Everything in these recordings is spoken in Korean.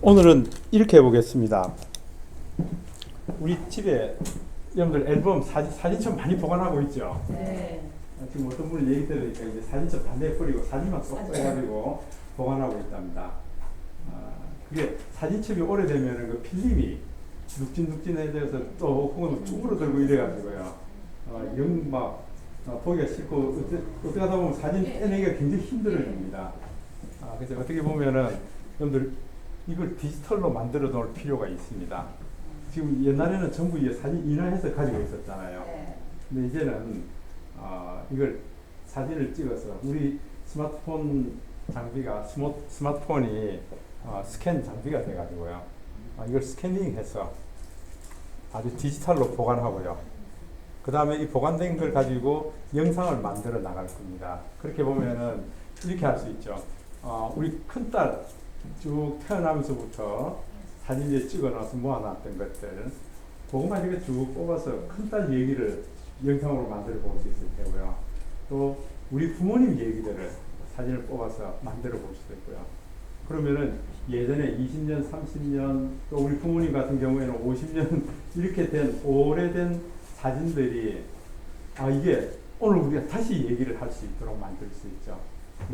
오늘은 이렇게 해보겠습니다. 우리 집에 여러분들 앨범 사진첩 많이 보관하고 있죠? 네. 지금 어떤 분이 얘기 들으니까 이제 사진첩 반대에 뿌리고 사진만 쏙 빼가지고 보관하고 있답니다. 그게 사진첩이 오래되면 그 필름이 눅진눅진해져서 또 혹은 쭈그러들고 이래가지고요. 보기가 싫고 어떻게 하다 보면 사진 떼내기가 굉장히 힘들어집니다. 그래서 어떻게 보면은 여러분들 이걸 디지털로 만들어 놓을 필요가 있습니다. 지금 옛날에는 전부 이게 사진 인화해서 가지고 있었잖아요. 근데 이제는 이걸 사진을 찍어서 우리 스마트폰 장비가 스마트폰이 스캔 장비가 돼가지고요. 이걸 스캐닝해서 아주 디지털로 보관하고요. 그 다음에 이 보관된 걸 가지고 영상을 만들어 나갈 겁니다. 그렇게 보면은 이렇게 할 수 있죠. 우리 큰딸 쭉 태어나면서부터 사진에 찍어놔서 모아놨던 것들, 그것만 이렇게 쭉 뽑아서 큰딸 얘기를 영상으로 만들어 볼 수 있을 테고요. 또 우리 부모님 얘기들을 사진을 뽑아서 만들어 볼 수도 있고요. 그러면은 예전에 20년, 30년, 또 우리 부모님 같은 경우에는 50년 이렇게 된 오래된 사진들이 이게 오늘 우리가 다시 얘기를 할 수 있도록 만들 수 있죠.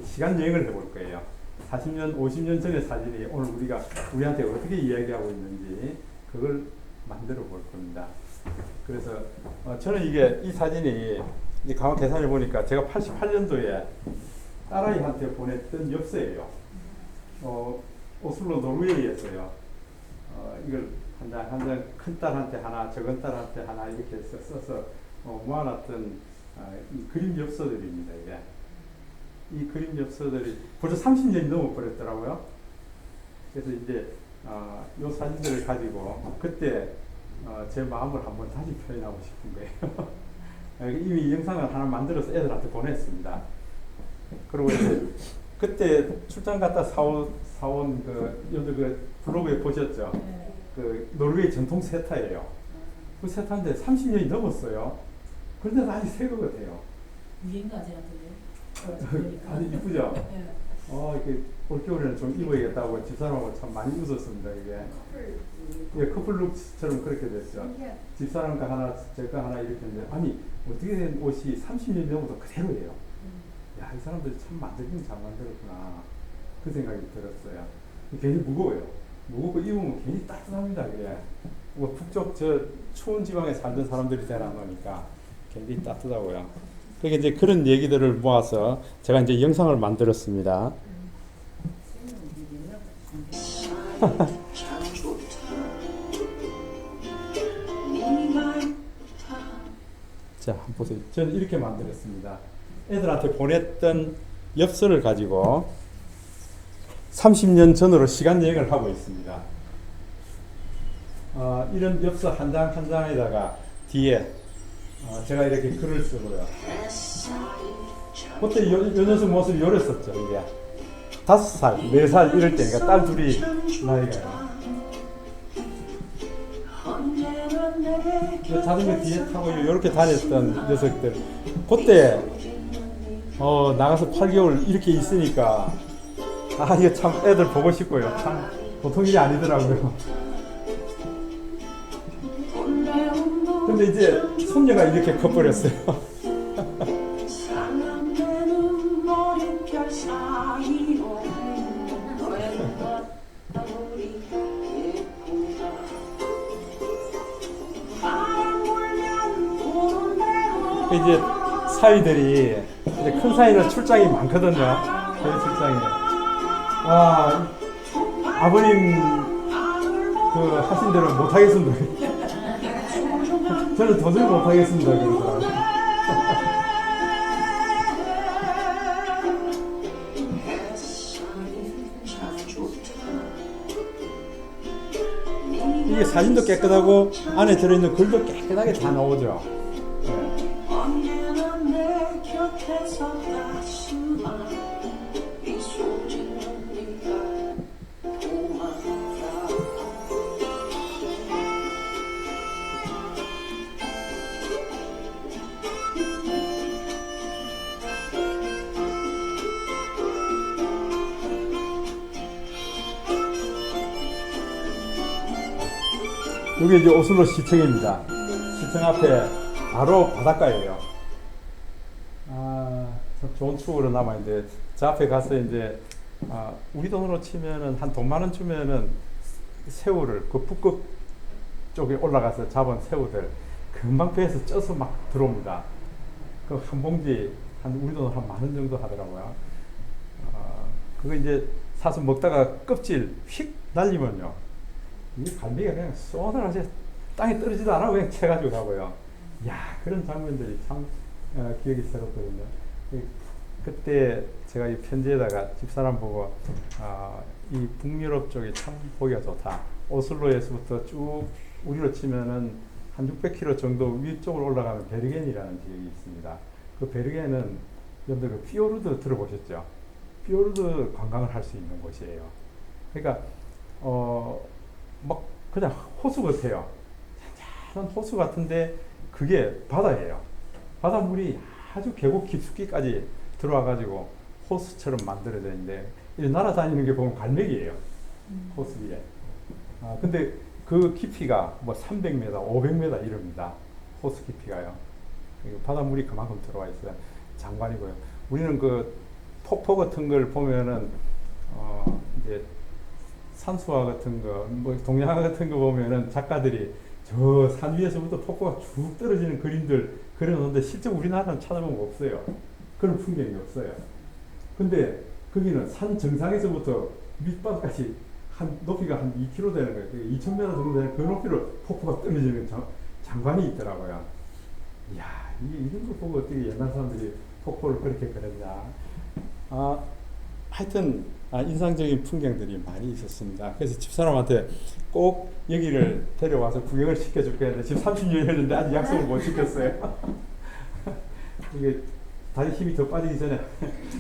시간 여행을 해볼 거예요. 40년, 50년 전의 사진이 오늘 우리한테 어떻게 이야기하고 있는지 그걸 만들어 볼 겁니다. 그래서 저는 이 사진이 가만 계산해 보니까 제가 88년도에 딸아이한테 보냈던 엽서예요. 오슬로 노르웨이에서요. 이걸 한 장 큰 딸한테 하나, 적은 딸한테 하나 이렇게 써서 모아놨던 이 그림 엽서들입니다. 이게. 이 그림 엽서들이 벌써 30년이 넘어버렸더라고요. 그래서 이제 이 사진들을 가지고 그때 제 마음을 한번 다시 표현하고 싶은 거예요. 이미 영상을 하나 만들어서 애들한테 보냈습니다. 그리고 이제 그때 출장 갔다 사온 그 블로그에 보셨죠? 그 노르웨이 전통 세타예요. 그 세타인데 30년이 넘었어요. 그런데 아직 새 것 같아요. 유행가 제한테요. 아주 이쁘죠? 네. 이렇게 올겨울에는 좀 입어야겠다고 집사람하고 참 많이 웃었습니다. 이게. 예, 커플룩처럼 그렇게 됐죠. 집사람과 하나, 제가 하나 이렇게 했는데, 아니, 어떻게 된 옷이 30년 전부터 그대로예요. 야, 이 사람들이 참 만들긴 잘 만들었구나. 그 생각이 들었어요. 괜히 무거워요. 무겁고 입으면 괜히 따뜻합니다. 그게. 북쪽 추운 지방에 살던 사람들이 되나 보니까 굉장히 따뜻하고요. 그게 이제 그런 얘기들을 모아서 제가 이제 영상을 만들었습니다. 자, 한번 보세요. 저는 이렇게 만들었습니다. 애들한테 보냈던 엽서를 가지고 30년 전으로 시간 여행을 하고 있습니다. 이런 엽서 한 장 한 장에다가 뒤에 제가 이렇게 글을 쓰고요. 그때 요 녀석 모습이 요랬었죠. 이게 5살, 4살 이럴 때니까 딸 둘이 나이가요. 자전거 뒤에 타고 이렇게 다녔던 녀석들. 그때 나가서 8개월 이렇게 있으니까 이게 참 애들 보고 싶고요. 참 보통 일이 아니더라고요. 근데 이제 손녀가 이렇게 커버렸어요. 이제 사위들이 이제 큰 사위는 출장이 많거든요. 저희 출장이. 아버님 하신 대로 못하겠습니다. 저는 도저히 못하겠습니다. 그러더라고요. 이게 사진도 깨끗하고 안에 들어있는 글도 깨끗하게 다 나오죠. 여기 이제 오슬로 시청입니다. 시청 앞에 바로 바닷가예요. 참 좋은 추억으로 남아있는데, 저 앞에 가서 이제, 우리 돈으로 치면은 한 돈 10,000원 주면은 새우를 그 북극 쪽에 올라가서 잡은 새우들 금방 배에서 쪄서 막 들어옵니다. 그 한 봉지 한 우리 돈으로 한 10,000원 정도 하더라고요. 그거 이제 사서 먹다가 껍질 휙 날리면요, 이 갈매기가 그냥 쏘늘하게 땅에 떨어지도 않아 그냥 채가지고 가고요. 야, 그런 장면들이 참 기억이 새롭거든요. 그때 제가 이 편지에다가 집사람 보고 이 북유럽 쪽이 참 보기가 좋다. 오슬로에서부터 쭉 우리로 치면은 한 600km 정도 위쪽으로 올라가면 베르겐이라는 지역이 있습니다. 그 베르겐은 여러분들 그 피오르드 들어보셨죠? 피오르드 관광을 할 수 있는 곳이에요. 그러니까 막 그냥 호수 같아요. 잔잔한 호수 같은데 그게 바다예요. 바닷물이 아주 계곡 깊숙이까지 들어와가지고 호수처럼 만들어져 있는데, 이 날아다니는 게 보면 갈매기예요. 호수 위에. 근데 그 깊이가 뭐 300m, 500m 이릅니다. 호수 깊이가요. 바닷물이 그만큼 들어와 있어요. 장관이고요. 우리는 그 폭포 같은 걸 보면은 이제 산수화 같은 거, 뭐 동양화 같은 거 보면은 작가들이 저 산 위에서부터 폭포가 쭉 떨어지는 그림들 그려놓는데, 실제 우리나라는 찾아보면 없어요. 그런 풍경이 없어요. 근데 거기는 산 정상에서부터 밑바닥까지 한 높이가 한 2km 되는 거예요. 2,000m 정도 되는 그 높이로 폭포가 떨어지는 장관이 있더라고요. 이야, 이런 거 보고 어떻게 옛날 사람들이 폭포를 그렇게 그렸냐. 하여튼 인상적인 풍경들이 많이 있었습니다. 그래서 집사람한테 꼭 여기를 데려와서 구경을 시켜줄게 했는데 지금 30년이 했는데 아직 약속을 못 지켰어요. 이게 다리 힘이 더 빠지기 전에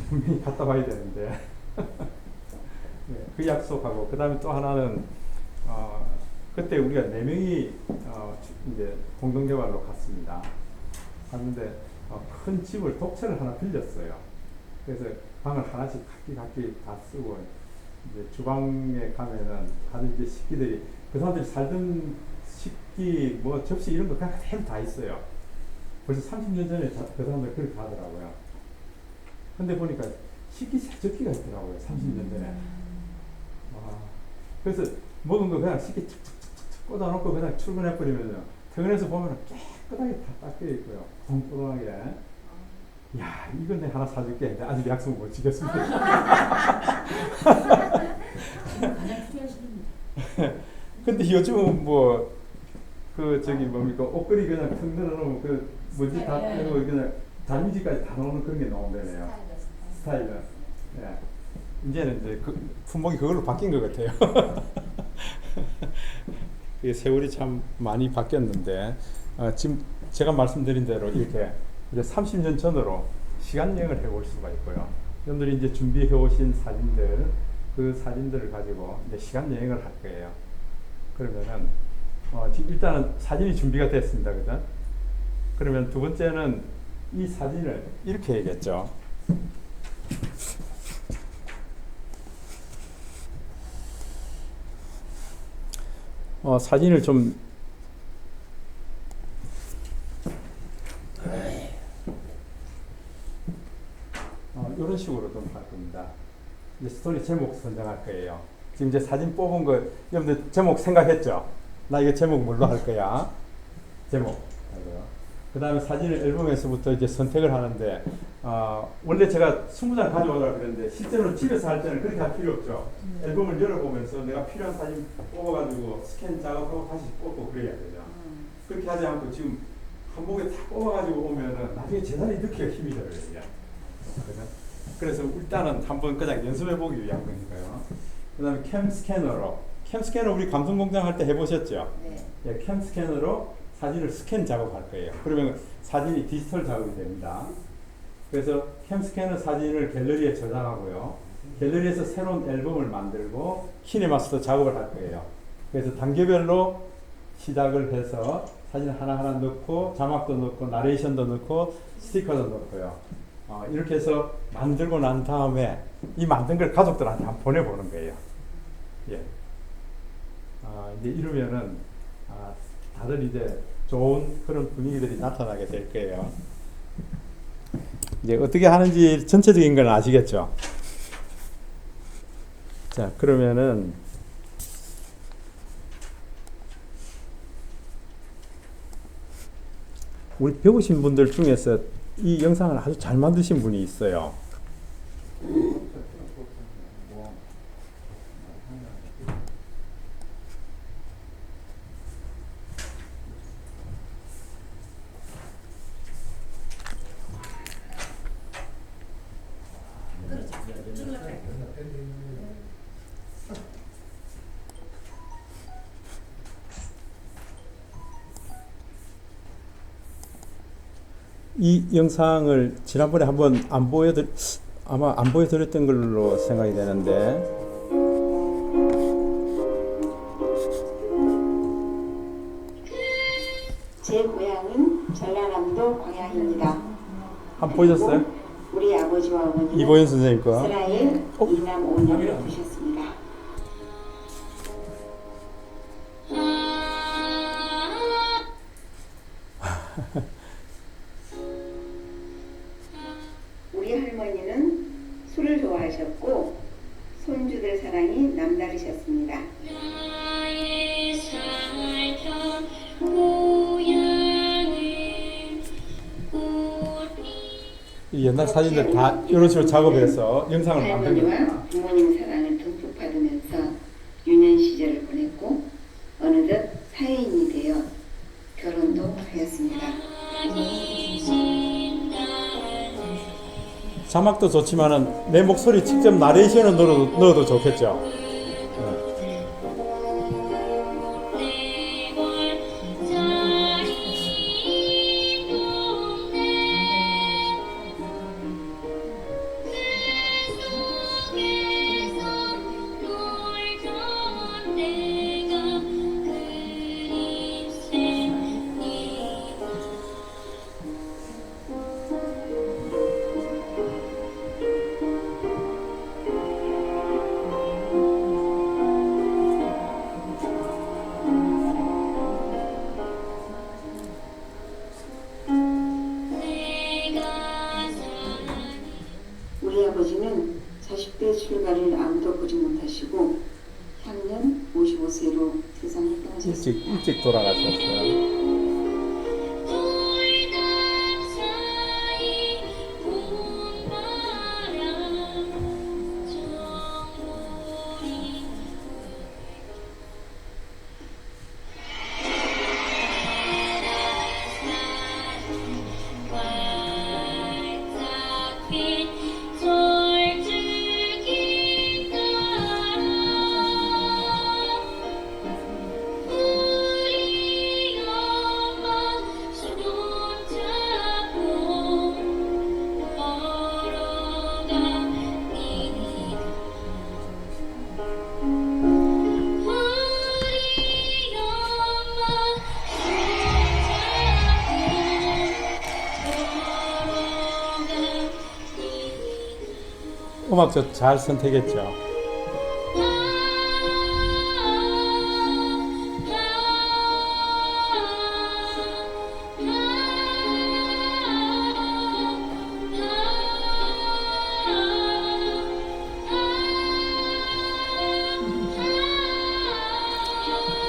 분명히 갔다 와야 되는데 네, 그 약속하고, 그 다음에 또 하나는 그때 우리가 4명이 이제 공동개발로 갔습니다. 갔는데 큰 집을 독채를 하나 빌렸어요. 그래서 방을 하나씩 각기 다 쓰고, 이제 주방에 가면은 다들 이제 식기들이, 그 사람들이 살던 식기 뭐 접시 이런 거 그냥 그대로 다 있어요. 벌써 30년 전에 그 사람들 그렇게 하더라고요. 근데 보니까 식기 세척기가 있더라고요. 30년 전에. 그래서 먹은 거 그냥 식기 착착착착 꽂아놓고 그냥 출근해버리면요, 퇴근해서 보면 깨끗하게 다 닦여 있고요. 뻥뻥하게. 야, 이건 내가 하나 사줄게 했는데 아직 약속을 못 지켰습니다. 가장 필요하십니다. 근데 요즘은 뭐 그 저기 뭡니까, 옷걸이 그냥 턱 늘어놓으면 그 뭐지 다 빼고 그냥 다미지까지 다 나오는 그런 게 나온다네요. 스타일은. 예. 이제는 이제 그 품목이 그걸로 바뀐 것 같아요. 이 세월이 참 많이 바뀌었는데, 지금 제가 말씀드린 대로 이렇게 이제 30년 전으로 시간 여행을 해볼 수가 있고요. 여러분들이 이제 준비해 오신 사진들, 그 사진들을 가지고 이제 시간 여행을 할 거예요. 그러면은 지금 일단은 사진이 준비가 됐습니다, 그죠? 그러면 두 번째는 이 사진을 이렇게 해야겠죠. 사진을 좀 이런 식으로 좀 할 겁니다. 이제 스토리 제목 선정할 거예요. 지금 이제 사진 뽑은 거 여러분들 제목 생각했죠? 나 이거 제목 뭘로 할 거야? 제목. 그 다음에 사진을 앨범에서부터 이제 선택을 하는데, 원래 제가 20장 가져오라고 그랬는데 실제로 집에서 할 때는 그렇게 할 필요 없죠. 앨범을 열어보면서 내가 필요한 사진 뽑아가지고 스캔 작업하고 다시 뽑고 그래야 되죠. 그렇게 하지 않고 지금 한 봉에 다 뽑아가지고 오면은 나중에 재산이 넣기가 힘이 들어요. 그래서 일단은 한번 그냥 연습해보기 위한 거니까요. 그 다음에 캠 스캐너로, 캠 스캐너 우리 감성공장 할 때 해보셨죠? 네. 예, 캠 스캐너로 사진을 스캔 작업할 거예요. 그러면 사진이 디지털 작업이 됩니다. 그래서 캠 스캐너 사진을 갤러리에 저장하고요. 갤러리에서 새로운 앨범을 만들고 키네마스터 작업을 할 거예요. 그래서 단계별로 시작을 해서 사진 하나하나 넣고 자막도 넣고 나레이션도 넣고 스티커도 넣고요. 이렇게 해서 만들고 난 다음에 이 만든 걸 가족들한테 한번 보내보는 거예요. 예. 이제 이러면은 다들 이제 좋은 그런 분위기들이 나타나게 될 거예요. 이제 어떻게 하는지 전체적인 건 아시겠죠? 자, 그러면은 우리 배우신 분들 중에서 이 영상을 아주 잘 만드신 분이 있어요. 이 영상을 지난번에 한번 아마 안 보여드렸던 걸로 생각이 되는데, 제 고향은 전라남도 광양입니다. 한번 보셨어요? 우리 아버지와 어머니는 이보현 선생님 거. 이스라엘 이남 5년을 두셨습니다. 우리 할머니는 술을 좋아하셨고 손주들 사랑이 남다르셨습니다. 이 옛날 사진들 다 이런 식으로 작업해서 영상을 만든 겁니다. 할머니와 부모님 사랑을 듬뿍 받으면서 유년 시절을 보냈고 어느덧 사회인이 되어 결혼도 하였습니다. 자막도 좋지만은 내 목소리 직접 나레이션을 넣어도 좋겠죠. 우리 아버지는 자식들 출가를 아무도 보지 못하시고 향년 55세로 세상을 떠나셨습니다. 일찍 돌아가셨어요. 음악 잘 선택했죠.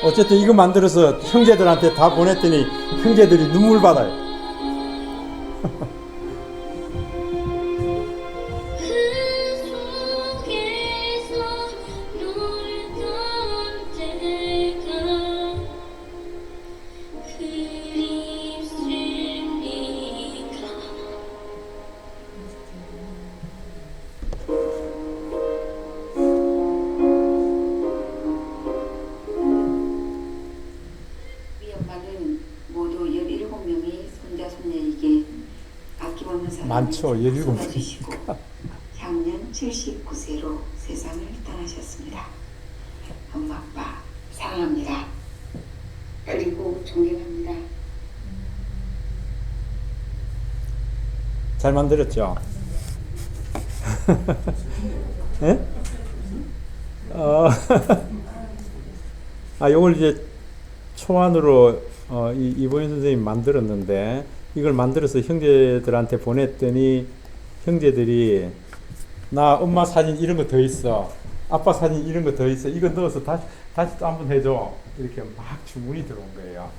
어쨌든 이거 만들어서 형제들한테 다 보냈더니 형제들이 눈물 받아요. 우리 엄마는 모두 17명의 손자 손녀에게 아낌없는 사랑을 많죠. 17 명이니까. 쏟아주시고 향년 79세로 세상을 떠나셨습니다. 엄마 아빠 사랑합니다. 그리고 존경합니다. 잘 만들었죠? 예? 요걸 이제 초안으로 이보현 선생님이 만들었는데 이걸 만들어서 형제들한테 보냈더니 형제들이 나 엄마 사진 이런 거 더 있어, 아빠 사진 이런 거 더 있어, 이거 넣어서 다시 또 한번 해줘, 이렇게 막 주문이 들어온 거예요.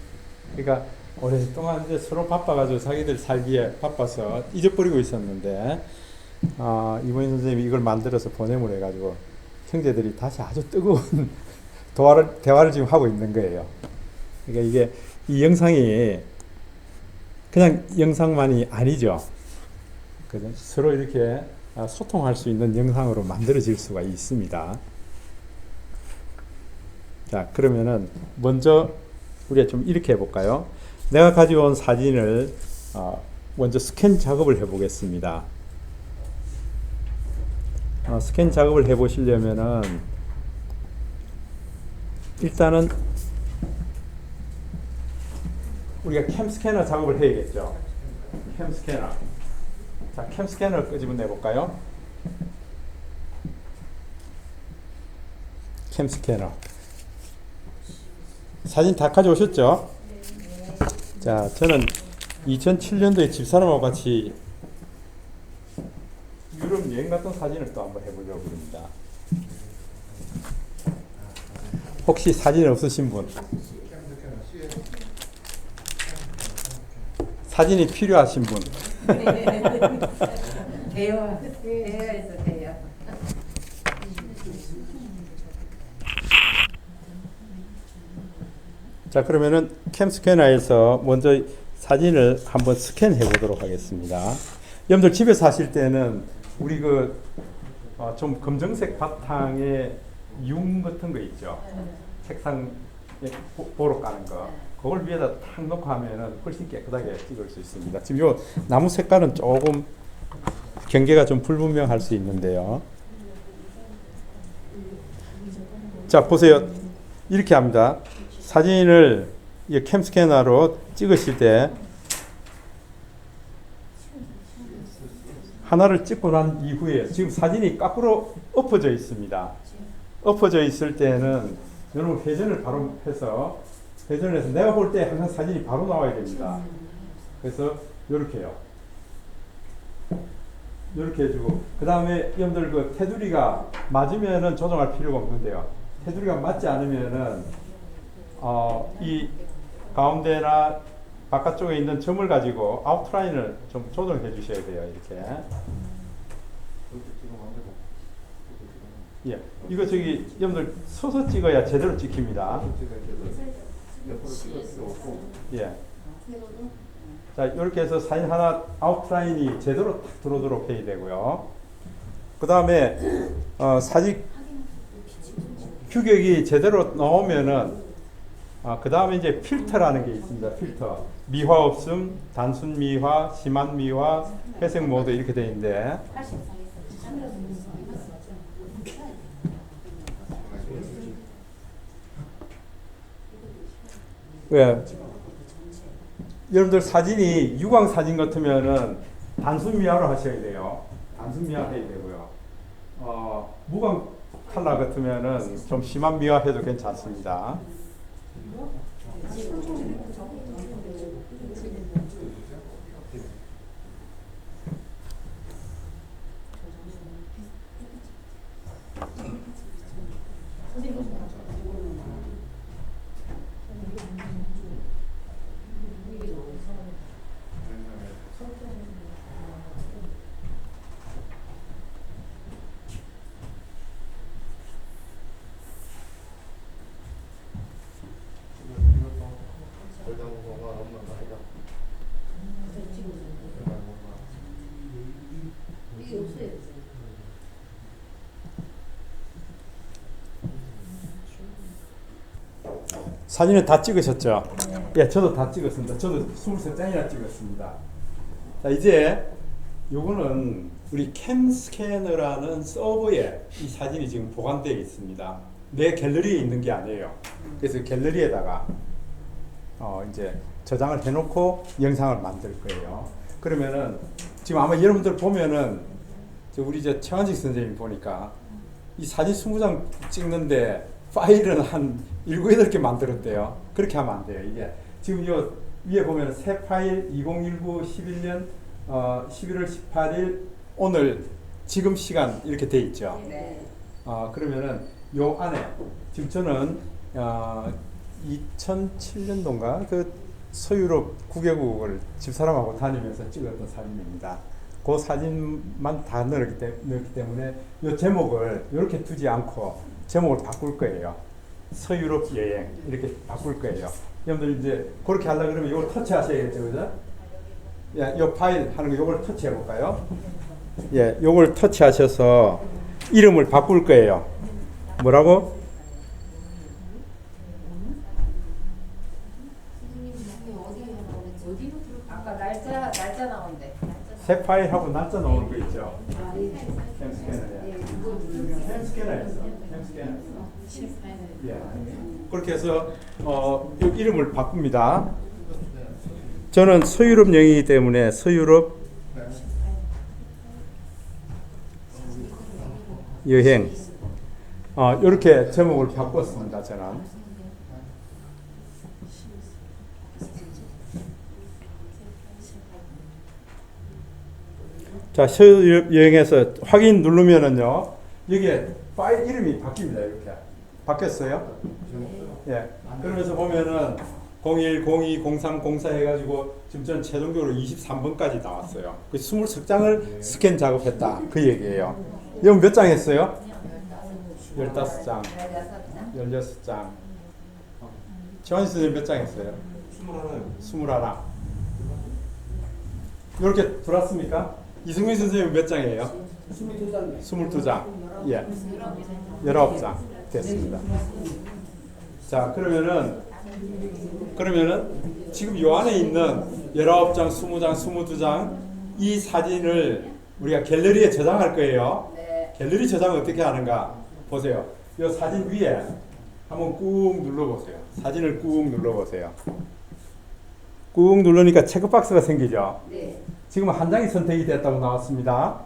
그러니까 오랫동안 이제 서로 바빠가지고 자기들 살기에 바빠서 잊어버리고 있었는데 이보현 선생님이 이걸 만들어서 보냄으로 해가지고 형제들이 다시 아주 뜨거운 대화를 지금 하고 있는 거예요. 그러니까 이게 이 영상이 그냥 영상만이 아니죠. 서로 이렇게 소통할 수 있는 영상으로 만들어질 수가 있습니다. 자, 그러면은 먼저 우리가 좀 이렇게 해볼까요? 내가 가져온 사진을 먼저 스캔 작업을 해보겠습니다. 스캔 작업을 해보시려면은 일단은 우리가 캠 스캐너 작업을 해야겠죠. 캠 스캐너. 자, 캠 스캐너를 끄집어내 볼까요? 캠 스캐너. 사진 다 가져오셨죠? 자, 저는 2007년도에 집사람하고 같이 유럽 여행 갔던 사진을 또 한번 해보려고 합니다. 혹시 사진 없으신 분? 사진이 필요하신 분? 대여에서 대여. 자, 그러면은 캠 스캐너에서 먼저 사진을 한번 스캔해 보도록 하겠습니다. 여러분들 집에서 하실 때는 우리 좀 검정색 바탕에 융 같은 거 있죠. 책상에 보러 까는 거. 그걸 위에다 탁 놓고 하면은 훨씬 깨끗하게 찍을 수 있습니다. 지금 요 나무 색깔은 조금 경계가 좀 불분명할 수 있는데요. 자, 보세요. 이렇게 합니다. 사진을 이 캠 스캐너로 찍으실 때 하나를 찍고 난 이후에 지금 사진이 거꾸로 엎어져 있습니다. 엎어져 있을 때는 여러분 회전을 바로 해서 회전해서 내가 볼 때 항상 사진이 바로 나와야 됩니다. 그래서 이렇게요. 이렇게 해주고 그 다음에 여러분들 그 테두리가 맞으면은 조정할 필요가 없는데요. 테두리가 맞지 않으면은 이 가운데나 바깥쪽에 있는 점을 가지고 아웃라인을 좀 조정해 주셔야 돼요. 이렇게. 예, 이거 여러분들 서서 찍어야 제대로 찍힙니다. 예. 자, 이렇게 해서 사진 하나 아웃라인이 제대로 딱 들어오도록 해야 되고요. 그 다음에 사진 규격이 제대로 나오면은 그 다음에 이제 필터라는 게 있습니다. 필터. 미화 없음, 단순 미화, 심한 미화, 회색 모드 이렇게 되어 있는데 왜? 여러분들 사진이 유광 사진 같으면은 단순 미화로 하셔야 돼요. 단순 미화 해야 되고요. 무광 컬러 같으면은 좀 심한 미화 해도 괜찮습니다. 사진을 다 찍으셨죠? 예, 저도 다 찍었습니다. 저도 23장이나 찍었습니다. 자, 이제 요거는 우리 캠 스캐너라는 서버에 이 사진이 지금 보관되어 있습니다. 내 갤러리에 있는 게 아니에요. 그래서 갤러리에다가 이제 저장을 해놓고 영상을 만들 거예요. 그러면은 지금 아마 여러분들 보면은 우리 최한식 선생님 보니까 이 사진 20장 찍는데 파일은 한 7, 8개 만들었대요. 그렇게 하면 안 돼요. 이게 지금 요 위에 보면 새 파일 2019 11년 11월 18일 오늘 지금 시간 이렇게 돼 있죠. 네. 그러면은 요 안에 지금 저는 2007년도인가 그 서유럽 9개국을 집사람하고 다니면서 찍었던 사진입니다. 그 사진만 다 넣었기 때문에 이 제목을 이렇게 두지 않고 제목을 바꿀 거예요. 서유럽 여행 이렇게 바꿀 거예요. 여러분들 이제 그렇게 하려고 그러면 이걸 터치하셔야겠죠, 그죠? 예, 이 파일 하는 거 이걸 터치해 볼까요? 예, 이걸 터치하셔서 이름을 바꿀 거예요. 뭐라고? 아까 날짜 나온대. 새 파일하고 날짜 나오는 거 있죠? 햄스캐너에서. 예. 그렇게 해서 이 이름을 바꿉니다. 저는 서유럽 여행이기 때문에 서유럽 여행 이렇게 제목을 바꿨습니다. 저는. 자, 서유럽 여행에서 확인 누르면은요, 여기에 파일 이름이 바뀝니다. 이렇게 바뀌었어요. 예. 그러면서 보면은 01, 02, 03, 04 해가지고 지금 저는 최종적으로 23번까지 나왔어요. 그 20장을 스캔 작업했다. 그 얘기예요. 이건 몇 장 했어요? 15장. 16장. 최환희 선생님 몇 장 했어요? 21. 이렇게 들었습니까? 이승민 선생님 몇 장이에요? 22장. 예. 19장 됐습니다. 자, 그러면은 지금 요 안에 있는 19장, 20장, 22장 이 사진을 우리가 갤러리에 저장할 거예요. 네. 갤러리 저장 어떻게 하는가 보세요. 이 사진 위에 한번 꾹 눌러보세요. 사진을 꾹 눌러보세요. 꾹 누르니까 체크박스가 생기죠. 네. 지금 한 장이 선택이 됐다고 나왔습니다.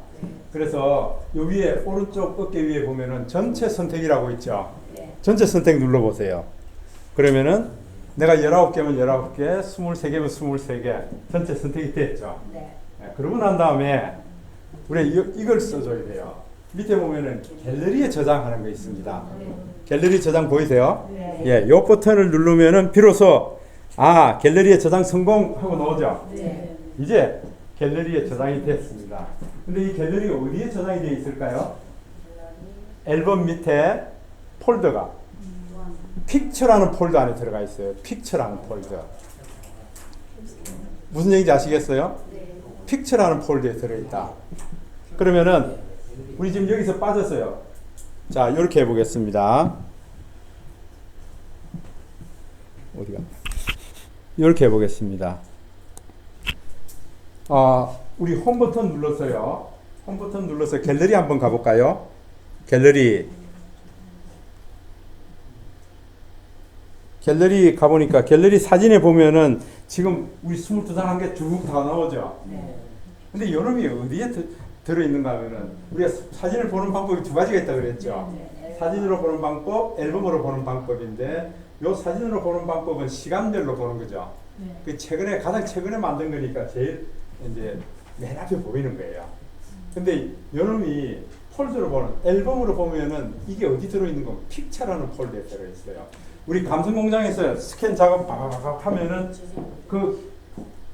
그래서 요 위에 오른쪽 어깨 위에 보면은 전체 선택이라고 있죠. 네. 전체 선택 눌러보세요. 그러면은 내가 19개면 19개, 23개면 23개 전체 선택이 됐죠. 네. 네, 그러고 난 다음에 우리 이걸 써줘야 돼요. 밑에 보면은 갤러리에 저장하는 거 있습니다. 갤러리 저장 보이세요? 네. 예, 요 버튼을 누르면은 비로소 갤러리에 저장 성공하고 나오죠. 네. 이제 갤러리에 저장이 됐습니다. 근데 이 갤러리가 어디에 저장이 되어 있을까요? 앨범 밑에 폴더가 픽처라는 폴더 안에 들어가 있어요. 픽처라는 폴더. 무슨 얘기인지 아시겠어요? 픽처라는 폴더에 들어있다. 그러면은 우리 지금 여기서 빠졌어요. 자, 이렇게 해보겠습니다. 어디가? 이렇게 해보겠습니다. 우리 홈 버튼 눌렀어요. 홈 버튼 눌러서 갤러리 한번 가볼까요? 갤러리 가보니까 갤러리 사진에 보면은 지금 우리 22장 한 개 쭉 다 나오죠. 근데 이놈이 어디에 들어있는가 하면은 우리가 사진을 보는 방법이 두 가지가 있다고 그랬죠. 사진으로 보는 방법, 앨범으로 보는 방법인데 요 사진으로 보는 방법은 시간별로 보는 거죠. 그 가장 최근에 만든 거니까 제일 이제 맨 앞에 보이는 거예요. 근데 요놈이 폴더로 보는, 앨범으로 보면은 이게 어디 들어있는 건 픽처라는 폴더에 들어있어요. 우리 감성공장에서 스캔 작업 바바바박 하면은 그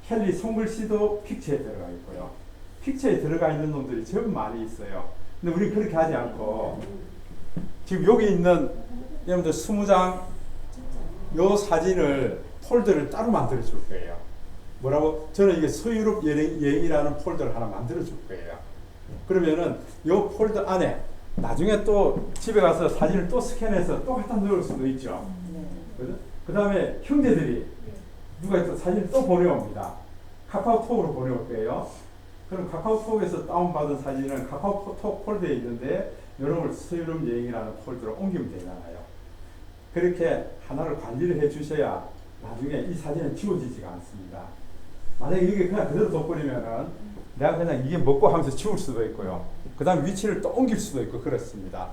켈리 손글씨도 픽처에 들어가 있고요. 픽처에 들어가 있는 놈들이 제법 많이 있어요. 근데 우리 그렇게 하지 않고 지금 여기 있는 여러분들 20장 요 사진을 폴더를 따로 만들어 줄 거예요. 뭐라고? 저는 이게 서유럽 여행이라는 폴더를 하나 만들어 줄 거예요. 그러면은 요 폴더 안에 나중에 또 집에 가서 사진을 또 스캔해서 또 갖다 넣을 수도 있죠. 그 다음에 형제들이 누가 또 사진을 또 보내옵니다. 카카오톡으로 보내올 거예요. 그럼 카카오톡에서 다운받은 사진은 카카오톡 폴더에 있는데 여러분 서유럽 여행이라는 폴더로 옮기면 되잖아요. 그렇게 하나를 관리를 해 주셔야 나중에 이 사진은 지워지지가 않습니다. 만약에 이게 그냥 그대로 둬버리면은 내가 그냥 이게 먹고 하면서 지울 수도 있고요. 그 다음 위치를 또 옮길 수도 있고 그렇습니다.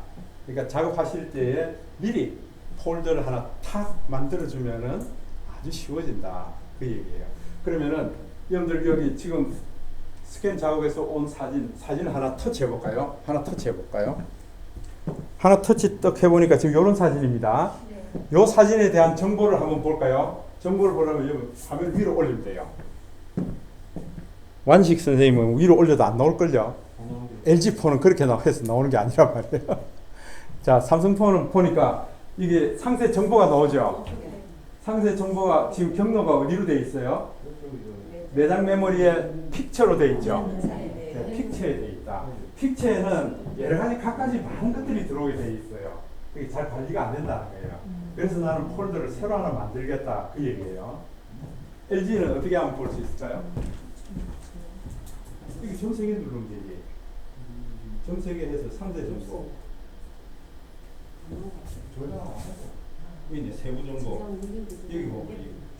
그러니까 작업하실 때에 미리 폴더를 하나 탁 만들어주면은 아주 쉬워진다. 그 얘기예요. 그러면은 여러분들 여기 지금 스캔 작업에서 온 사진 하나 터치해 볼까요? 하나 터치해 볼까요? 하나 터치 떡 해보니까 지금 이런 사진입니다. 이 사진에 대한 정보를 한번 볼까요? 정보를 보려면 여러분 화면 위로 올리면 돼요. 완식 선생님은 위로 올려도 안 나올걸요? LG폰은 그렇게 해서 나오는 게 아니란 말이에요. 자, 삼성폰은 보니까 이게 상세 정보가 나오죠? 상세 정보가 지금 경로가 어디로 되어 있어요? 내장 메모리에 픽처로 되어 있죠? 네, 픽처에 되어 있다. 픽처에는 여러 가지 각가지 많은 것들이 들어오게 되어 있어요. 그게 잘 관리가 안 된다는 거예요. 그래서 나는 폴더를 새로 하나 만들겠다. 그 얘기예요. LG는 어떻게 하면 볼 수 있을까요? 여기 전 세계 누르면 되지. 전 세계 해서 상세 정보. 여기 이제 세부 정보. 여기 뭐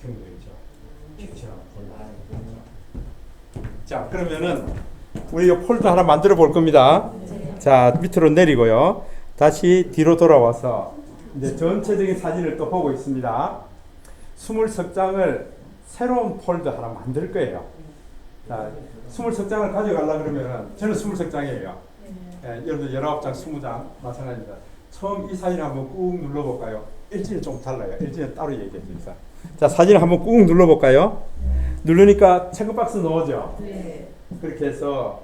경로 있죠. 픽처랑 폴더. 자, 그러면은 우리 이 폴더 하나 만들어 볼 겁니다. 자, 밑으로 내리고요. 다시 뒤로 돌아와서 이제 전체적인 사진을 또 보고 있습니다. 20석장을 새로운 폴더 하나 만들 거예요. 자, 20석장을 가져가려고 그러면 저는 20석장이에요. 여러분들 19장, 20장 마찬가지입니다. 처음 이 사진 한번 꾹 눌러볼까요? LG는 좀 달라요. LG는 따로 얘기해 주세요. 자, 사진 한번 꾹 눌러볼까요? 누르니까 체크박스 나오죠? 네. 그렇게 해서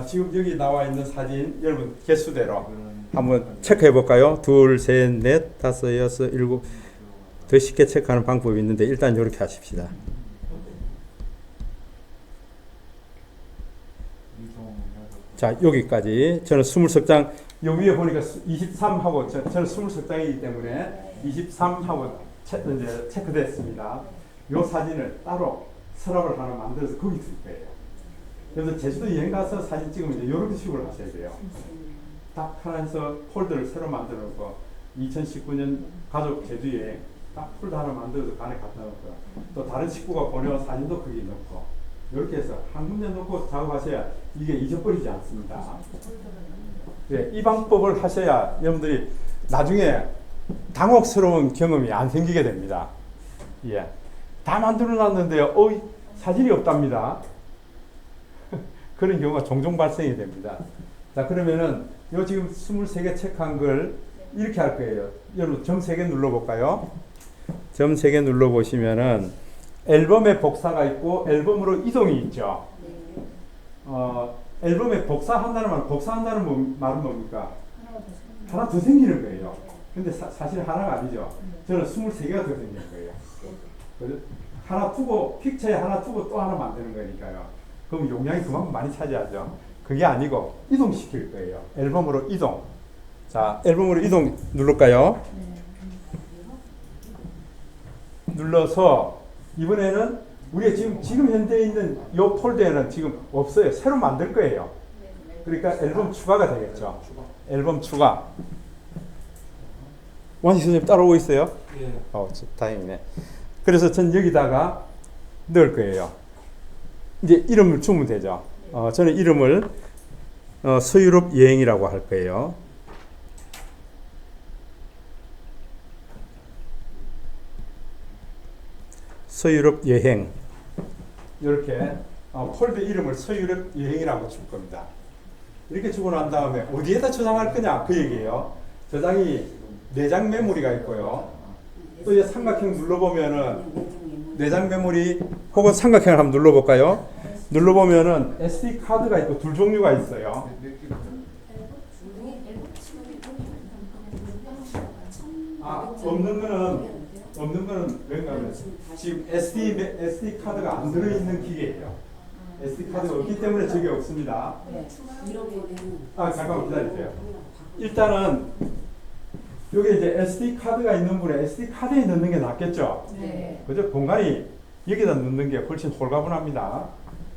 지금 여기 나와 있는 사진 여러분 개수대로 한번 체크해 볼까요? 2, 3, 4, 5, 6, 7 더 쉽게 체크하는 방법이 있는데 일단 이렇게 하십시다. 자, 여기까지 저는 20석장 요 위에 보니까 23하고 저는 20석장이기 때문에 23하고 이제 체크됐습니다. 요 사진을 따로 서랍을 하나 만들어서 거기 둘 거예요. 그래서 제주도 여행 가서 사진 찍으면 이제 이런 식으로 하셔야 돼요. 딱 하나 해서 폴더를 새로 만들어 놓고 2019년 가족 제주 여행 딱 폴더 하나 만들어서 안에 갖다 놓고 또 다른 식구가 보내온 사진도 거기 넣고 이렇게 해서 한 군데 놓고 작업하셔야 이게 잊어버리지 않습니다. 네, 이 방법을 하셔야 여러분들이 나중에 당혹스러운 경험이 안 생기게 됩니다. 예, 다 만들어 놨는데요. 사진이 없답니다. 그런 경우가 종종 발생이 됩니다. 자, 그러면은 요 지금 23개 체크한 걸 이렇게 할 거예요. 여러분 점 3개 눌러볼까요? 점 3개 눌러보시면은 앨범에 복사가 있고 앨범으로 이동이 있죠. 앨범에 복사한다는 말은 뭡니까? 하나 더 생기는 거예요. 근데 사실 하나가 아니죠. 저는 23개가 더 생기는 거예요. 하나 두고 픽처에 하나 두고 또 하나 만드는 거니까요. 그럼 용량이 그만큼 많이 차지하죠. 그게 아니고 이동시킬 거예요. 앨범으로 이동. 자, 앨범으로 이동 누를까요? 눌러서 이번에는 우리가 지금 현재 있는 이 폴더에는 지금 없어요. 새로 만들 거예요. 그러니까 앨범 추가가 되겠죠. 앨범 추가. 원희 선생님 따라오고 있어요? 예. 다행이네. 그래서 전 여기다가 넣을 거예요. 이제 이름을 주면 되죠. 저는 이름을 서유럽 여행이라고 할 거예요. 서유럽 여행. 이렇게 폴더 이름을 서유럽 여행이라고 줄 겁니다. 이렇게 주고 난 다음에 어디에다 저장할 거냐 그 얘기예요. 저장이 내장 메모리가 있고요. 또 이제 삼각형 눌러보면은 내장 메모리 혹은 삼각형을 한번 눌러볼까요? 눌러보면은 SD 카드가 있고 둘 종류가 있어요. 없는 거는 왜냐하면 지금 SD 카드가 안 들어있는 기계예요. SD 카드가 없기 때문에 저게 없습니다. 잠깐만 기다리세요. 일단은 여기 이제 SD 카드가 있는 분에 SD 카드에 넣는 게 낫겠죠? 네. 그죠? 공간이 여기다 넣는 게 훨씬 홀가분합니다.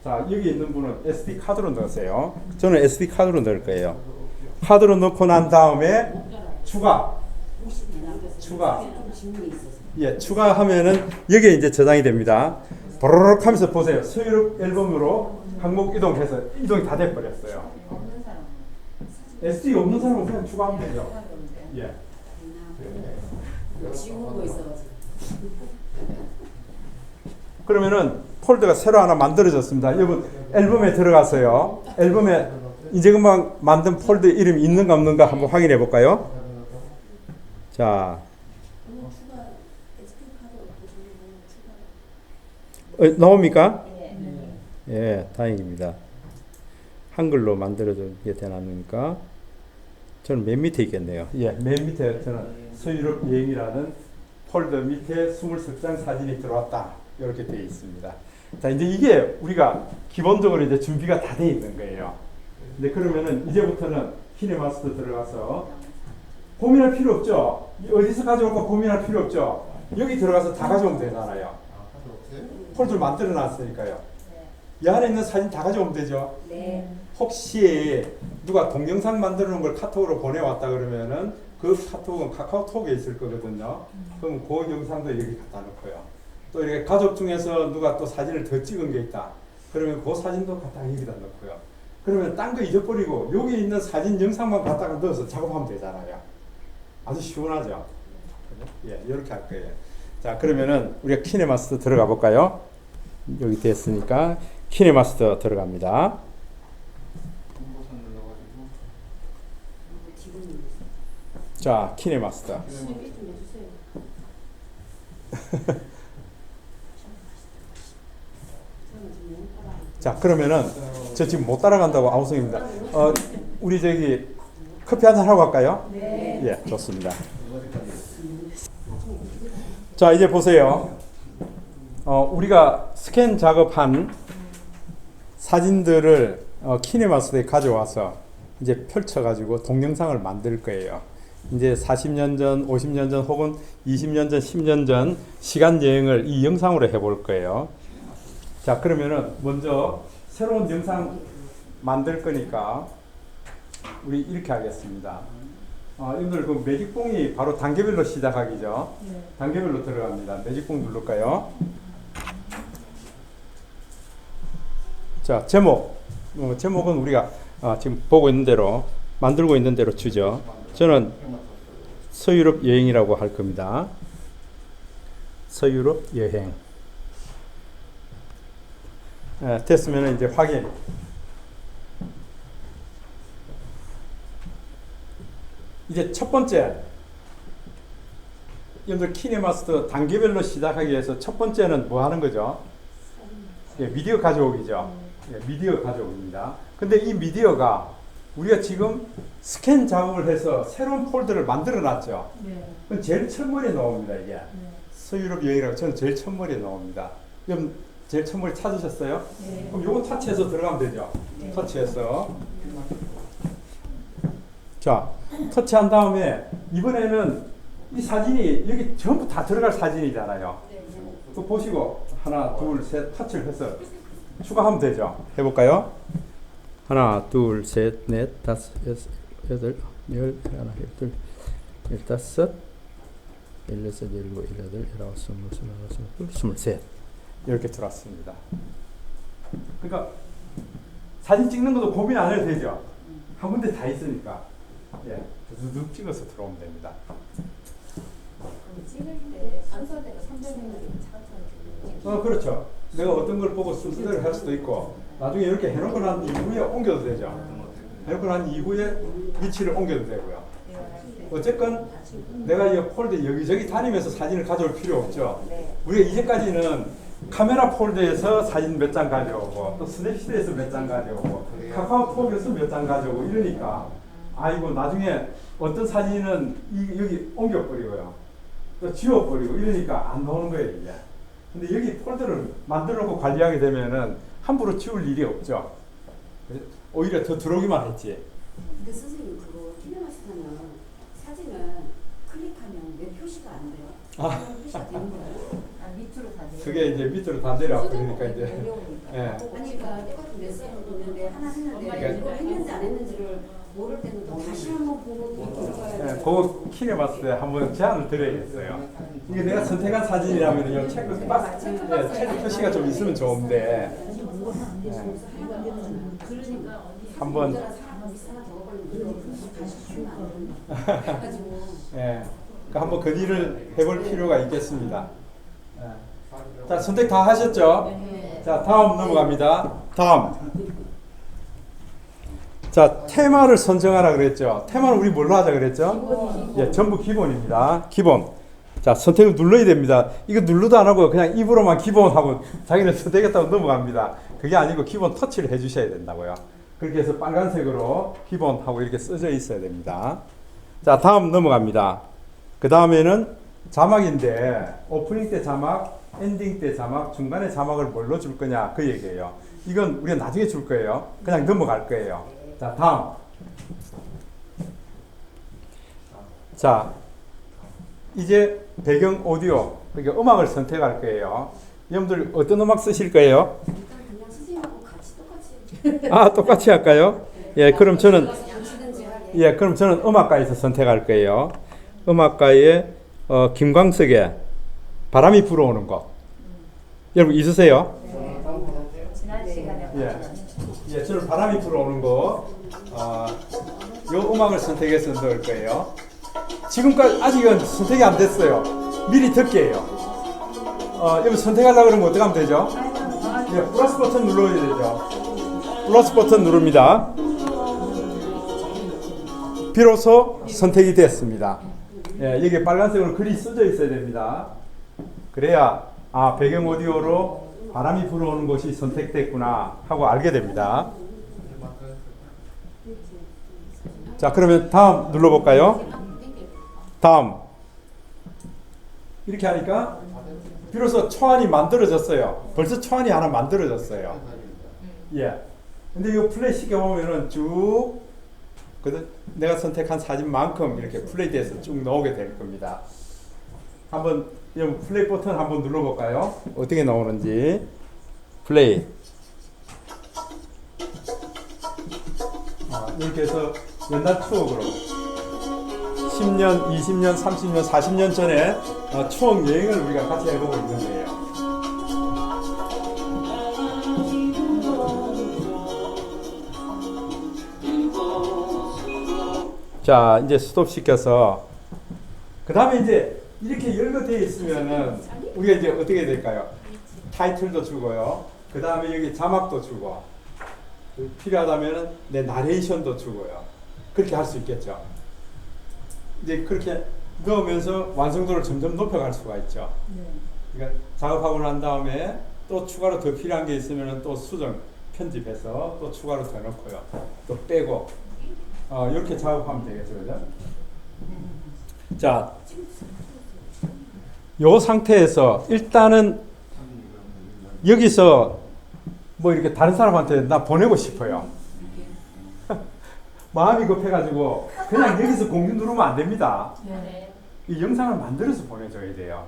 자, 여기 있는 분은 SD 카드로 넣으세요. 저는 SD 카드로 넣을 거예요. 카드로 넣고 난 다음에 추가. 예, 추가하면은 여기에 이제 저장이 됩니다. 보로록 하면서 보세요. 서유럽 앨범으로 항목 이동해서 이동이 다 돼버렸어요. SD 없는 사람은 그냥 추가하면 되죠. 예. 지운 거 있어가지고. 그러면은 폴더가 새로 하나 만들어졌습니다. 여러분 앨범에 들어가서요. 앨범에 이제 금방 만든 폴더 이름이 있는가 없는가 한번 확인해 볼까요? 자, 나옵니까? 예, 다행입니다. 한글로 만들어지게 되놨으니까 저는 맨 밑에 있겠네요. 예, 맨 밑에 저는 서유럽 여행이라는 폴더 밑에 23장 사진이 들어왔다. 이렇게 되어 있습니다. 자, 이제 이게 우리가 기본적으로 이제 준비가 다 되어 있는 거예요. 근데 그러면은 이제부터는 키네마스터 들어가서 고민할 필요 없죠. 어디서 가져올까 고민할 필요 없죠. 여기 들어가서 다 가져오면 되잖아요. 폴더를 만들어 놨으니까요. 이 안에 있는 사진 다 가져오면 되죠. 네. 혹시 누가 동영상 만들어 놓은 걸 카톡으로 보내왔다 그러면은 그 카톡은 카카오톡에 있을 거거든요. 그럼 그 영상도 여기 갖다 놓고요. 또 이렇게 가족 중에서 누가 또 사진을 더 찍은 게 있다. 그러면 그 사진도 갖다 여기다 넣고요. 그러면 딴 거 잊어버리고 여기 있는 사진 영상만 갖다가 넣어서 작업하면 되잖아요. 아주 시원하죠. 예, 이렇게 할 거예요. 자, 그러면은 우리가 키네마스터 들어가 볼까요? 여기 됐으니까 키네마스터 들어갑니다. 자, 키네마스터. 자, 그러면은 저 지금 못 따라간다고 아우성입니다. 우리 저기 커피 한잔 하고 갈까요? 네. 예, 좋습니다. 자, 이제 보세요. 우리가 스캔 작업한 사진들을 키네마스터에 가져와서 이제 펼쳐가지고 동영상을 만들 거예요. 이제 40년 전, 50년 전, 혹은 20년 전, 10년 전 시간 여행을 이 영상으로 해볼 거예요. 자, 그러면은 먼저 새로운 영상 만들 거니까 우리 이렇게 하겠습니다. 여러분들 그 매직봉이 바로 단계별로 시작하기죠. 네. 단계별로 들어갑니다. 매직봉 누를까요? 자, 제목. 제목은 우리가 지금 보고 있는 대로 만들고 있는 대로 주죠. 저는 서유럽 여행이라고 할 겁니다. 서유럽 여행. 됐으면 이제 확인. 이제 첫 번째, 여러분들 키네마스터 단계별로 시작하기 위해서 첫 번째는 뭐 하는 거죠? 예, 미디어 가져오기죠. 예, 미디어 가져옵니다. 근데 이 미디어가 우리가 지금 스캔 작업을 해서 새로운 폴더를 만들어 놨죠. 네. 그럼 제일 첫머리에 나옵니다, 이게. 네. 서유럽 여행이라고 저는 제일 첫머리에 나옵니다. 그럼 제일 첫머리 찾으셨어요? 네. 그럼 요거 터치해서 들어가면 되죠. 네. 터치해서. 자, 터치한 다음에 이번에는 이 사진이 여기 전부 다 들어갈 사진이잖아요. 또 보시고 하나, 둘, 셋 터치를 해서 추가하면 되죠. 해볼까요? 하나, 둘, 셋, 넷, 다섯, 여섯, 여덟, 열, 하나, 둘, 열다섯, 열여섯, 열일곱, 열여덟, 열아홉, 스물, 스물하나, 스물둘, 스물셋 이렇게 들어왔습니다. 그러니까 사진 찍는 것도 고민 안 해도 되죠. 한 군데 다 있으니까. 예, 두둑 찍어서 들어오면 됩니다. 찍을 때 순서대로 선배님들이 차근차근 그렇죠. 내가 어떤 걸 보고 순서대로 할 수도 있고 나중에 이렇게 해놓고 난 이후에 옮겨도 되죠. 해놓고 난 이후에 위치를 옮겨도 되고요. 어쨌건 내가 이 폴더 여기저기 다니면서 사진을 가져올 필요 없죠. 우리가 이제까지는 카메라 폴더에서 사진 몇 장 가져오고 또 스냅시트에서 몇 장 가져오고 카카오톡에서 몇 장 가져오고 이러니까 아이고 나중에 어떤 사진은 여기 옮겨버리고요. 또 지워버리고 이러니까 안 나오는 거예요, 이게. 근데 여기 폴더를 만들어 놓고 관리하게 되면은 함부로 지울 일이 없죠. 오히려 더 들어오기만 했지. 근데 선생님 그거 키네마스터는 사진을 클릭하면 왜 표시가 안 돼요? 표시가 되는 거예요? 밑으로 다 내려. 그게 이제 밑으로 다 내려가고 그러니까 이제. 예. 아니 그러니까 똑같은 메시지를 있는데 하나 했는데 그러니까 이거 했는지 안 했는지를 모를 때는 또 다시 한번 보고 들어가야 예, 그거 키네마스터에 한번 제안을 드려야겠어요. 이게 내가 선택한 사진이라면 요 체크 박스, 예, 체크 표시가 좀 있으면 좋은데. 예. 한번 다시 주면 안 된다. 그래가지고 예. 그러니까 한번 건의를 해볼 필요가 있겠습니다. 예. 자, 선택 다 하셨죠? 네. 자, 다음 넘어갑니다. 다음. 자, 테마를 선정하라 그랬죠. 테마는 우리 뭘로 하자 그랬죠? 예, 전부 기본입니다. 기본. 자, 선택을 눌러야 됩니다. 이거 누르도 안 하고 그냥 입으로만 기본하고 자기는 선택했다고 넘어갑니다. 그게 아니고 기본 터치를 해주셔야 된다고요. 그렇게 해서 빨간색으로 기본하고 이렇게 써져 있어야 됩니다. 자, 다음 넘어갑니다. 그 다음에는 자막인데 오프닝 때 자막, 엔딩 때 자막, 중간에 자막을 뭘로 줄 거냐 그 얘기예요. 이건 우리가 나중에 줄 거예요. 그냥 넘어갈 거예요. 자, 다음. 자, 이제 배경 오디오, 그러니까 음악을 선택할 거예요. 여러분들 어떤 음악 쓰실 거예요? 일단 그냥 선생님하고 같이 똑같이 아, 똑같이 할까요? 예, 그럼 저는 양치든지 하게. 예, 그럼 저는 음악가에서 선택할 거예요. 음악가의 김광석의 바람이 불어오는 것. 여러분 있으세요? 지난 시간에 예. 예, 저는 바람이 불어오는 거, 요 음악을 선택해서 넣을 거예요. 지금까지 아직은 선택이 안 됐어요. 미리 듣게요. 여러분 선택하려고 그러면 어떻게 하면 되죠? 예, 플러스 버튼 눌러야 되죠. 플러스 버튼 누릅니다. 비로소 선택이 됐습니다. 예, 여기 빨간색으로 글이 써져 있어야 됩니다. 그래야 배경 오디오로 바람이 불어오는 곳이 선택됐구나 하고 알게 됩니다. 자, 그러면 다음 눌러볼까요? 다음. 이렇게 하니까 비로소 초안이 만들어졌어요. 벌써 초안이 하나 만들어졌어요. 예. 근데 이거 플레이 시켜보면은 쭉 내가 선택한 사진만큼 이렇게 플레이돼서 쭉 나오게 될 겁니다. 한번 여러분 플레이 버튼 한번 눌러볼까요? 어떻게 나오는지. 플레이. 이렇게 해서 옛날 추억으로 10년, 20년, 30년, 40년 전에 추억 여행을 우리가 같이 해보고 있는 거예요. 자, 이제 스톱 시켜서 그 다음에 이제 이렇게 연결되어 있으면은 우리가 이제 어떻게 될까요? 타이틀도 주고요. 그 다음에 여기 자막도 주고 필요하다면은 내 나레이션도 주고요. 그렇게 할 수 있겠죠. 이제 그렇게 넣으면서 완성도를 점점 높여갈 수가 있죠. 그러니까 작업하고 난 다음에 또 추가로 더 필요한 게 있으면은 또 수정, 편집해서 또 추가로 더 넣고요. 또 빼고 이렇게 작업하면 되겠죠, 그죠? 자, 요 상태에서 일단은 여기서 뭐 이렇게 다른 사람한테 나 보내고 싶어요. 마음이 급해가지고 그냥 여기서 공유 누르면 안 됩니다. 네. 이 영상을 만들어서 보내줘야 돼요.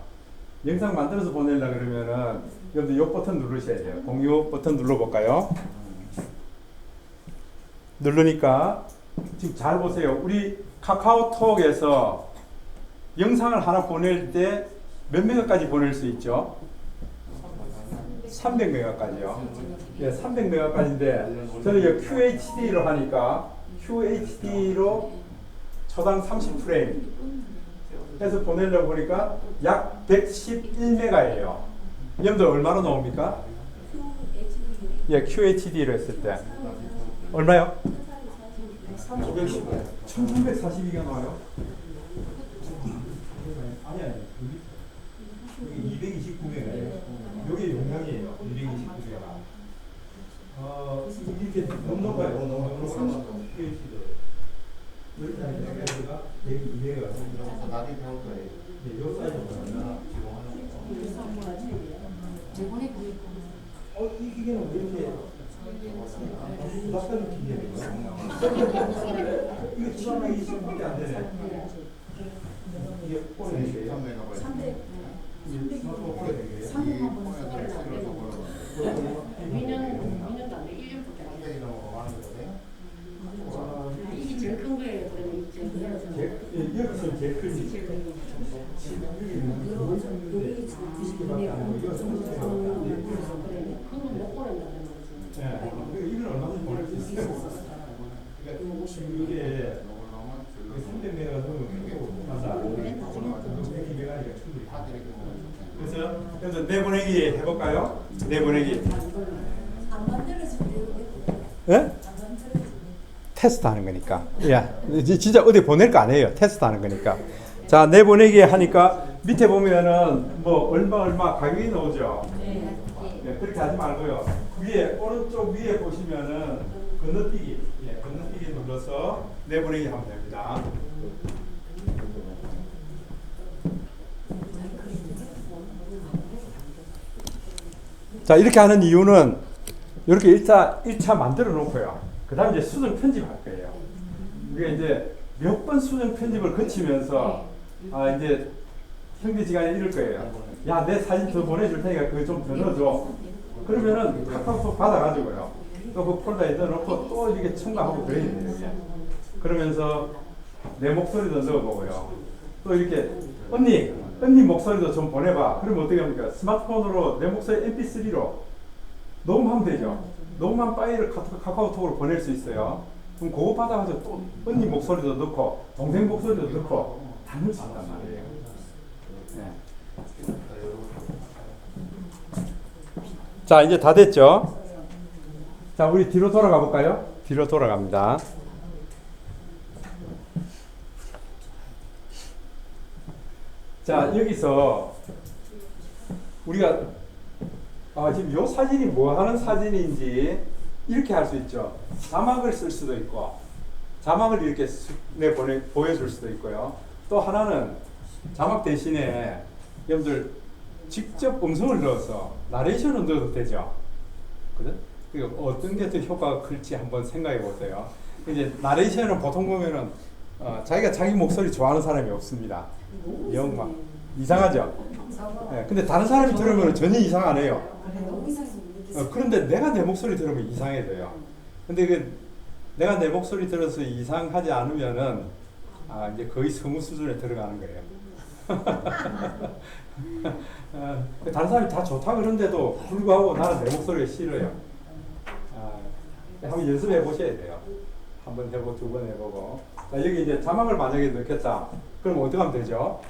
영상 만들어서 보내려고 그러면은 여러분들 요 버튼 누르셔야 돼요. 공유 버튼 눌러볼까요? 누르니까 지금 잘 보세요. 우리 카카오톡에서 영상을 하나 보낼 때 몇 메가까지 보낼 수 있죠? 300메가까지요. 예, 300메가까지인데 저는 이 QHD로 하니까 QHD로 초당 30프레임 해서 보내려고 보니까 약 111메가예요. 여러분들 얼마로 나옵니까? 예, QHD로 했을 때 얼마요? 1342가 나와요. 아니 여기 229메가예요. 여기 용량이에요. 229메가. 이렇게 너무 높아요. 너무 QHD. 이렇게 하니까 102메가. 나중에 배울 거예요. 네, 요 사이즈보다는 이게는 왜 이렇게 낯선 기계예요? 이거 720밖에 안 되네. 이게 폰이에요? 300. 미는 미는도 안 돼. 1년밖에 안 돼. 이게 제일 큰 거예요. 그러면 이제 여기서 제일 크지. 그건 못 보낸다는 거지. 이건 얼마든지 보낼 수 있어요. 이게 300메가가 넘으면 맞아. 그래서 내보내기 해볼까요? 내보내기. 안 만들어지면 예? 테스트 하는 거니까. 야, 진짜 어디 보낼 거 아니에요. 테스트 하는 거니까. 자, 내보내기 하니까 밑에 보면은 뭐 얼마 가격이 나오죠. 네, 그렇게 하지 말고요. 위에 오른쪽 위에 보시면은 건너뛰기, 건너뛰기 눌러서 내보내기 하면 됩니다. 자, 이렇게 하는 이유는 이렇게 1차 만들어 놓고요. 그 다음 이제 수정 편집할 거예요. 이게 이제 몇 번 수정 편집을 거치면서 이제 형제지간에 이럴 거예요. 야, 내 사진 더 보내줄 테니까 그거 좀 더 넣어줘. 그러면은 카카오톡 받아가지고요. 또 그 폴더에 넣어놓고 또 이렇게 첨가하고 그래야 돼요. 이게. 그러면서 내 목소리도 넣어보고요. 또 이렇게 언니 목소리도 좀 보내봐. 그러면 어떻게 합니까? 스마트폰으로 내 목소리 MP3로 녹음하면 되죠. 녹음한 파일을 카카오톡으로 보낼 수 있어요. 그럼 그거 받아가지고 또 언니 목소리도 넣고 동생 목소리도 넣고 다 넣을 수 있단 말이에요. 네. 자, 이제 다 됐죠? 자, 우리 뒤로 돌아가 볼까요? 뒤로 돌아갑니다. 자, 여기서 우리가 지금 이 사진이 뭐 하는 사진인지 이렇게 할 수 있죠. 자막을 쓸 수도 있고 자막을 이렇게 보여줄 수도 있고요. 또 하나는 자막 대신에 여러분들 직접 음성을 넣어서 나레이션을 넣어도 되죠. 그죠? 그러니까 어떤 게 더 효과가 클지 한번 생각해 보세요. 이제 나레이션은 보통 보면은 자기가 자기 목소리 좋아하는 사람이 없습니다. 영 막 이상하죠. 네, 근데 다른 사람이 들으면 전혀 이상 안 해요. 그런데 내가 내 목소리 들으면 이상해져요. 근데 내가 내 목소리 들어서 이상하지 않으면은 이제 거의 성우 수준에 들어가는 거예요. 다른 사람이 다 좋다 그런데도 불구하고 나는 내 목소리가 싫어요. 한번 연습해 보셔야 돼요. 한 번 해보고 두 번 해보고. 여기 이제 자막을 만약에 넣겠다. 그럼 어떻게 하면 되죠?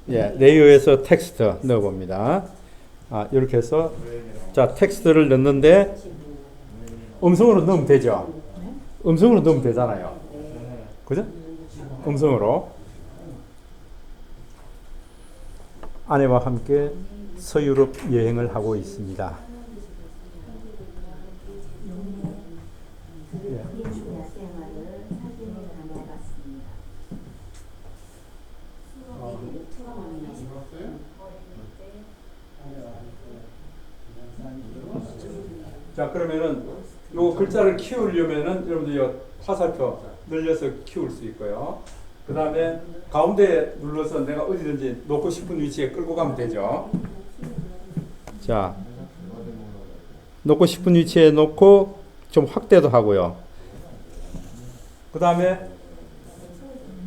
레이어에서 텍스트 넣어봅니다. 이렇게 해서 자 텍스트를 넣는데 음성으로 넣으면 되죠. 음성으로 넣으면 되잖아요. 그죠? 음성으로 아내와 함께 서유럽 여행을 하고 있습니다. 자, 그러면은 요 글자를 키우려면은 여러분들 이 화살표 늘려서 키울 수 있고요. 그 다음에 가운데 눌러서 내가 어디든지 놓고 싶은 위치에 끌고 가면 되죠. 자, 놓고 싶은 위치에 놓고 좀 확대도 하고요. 그 다음에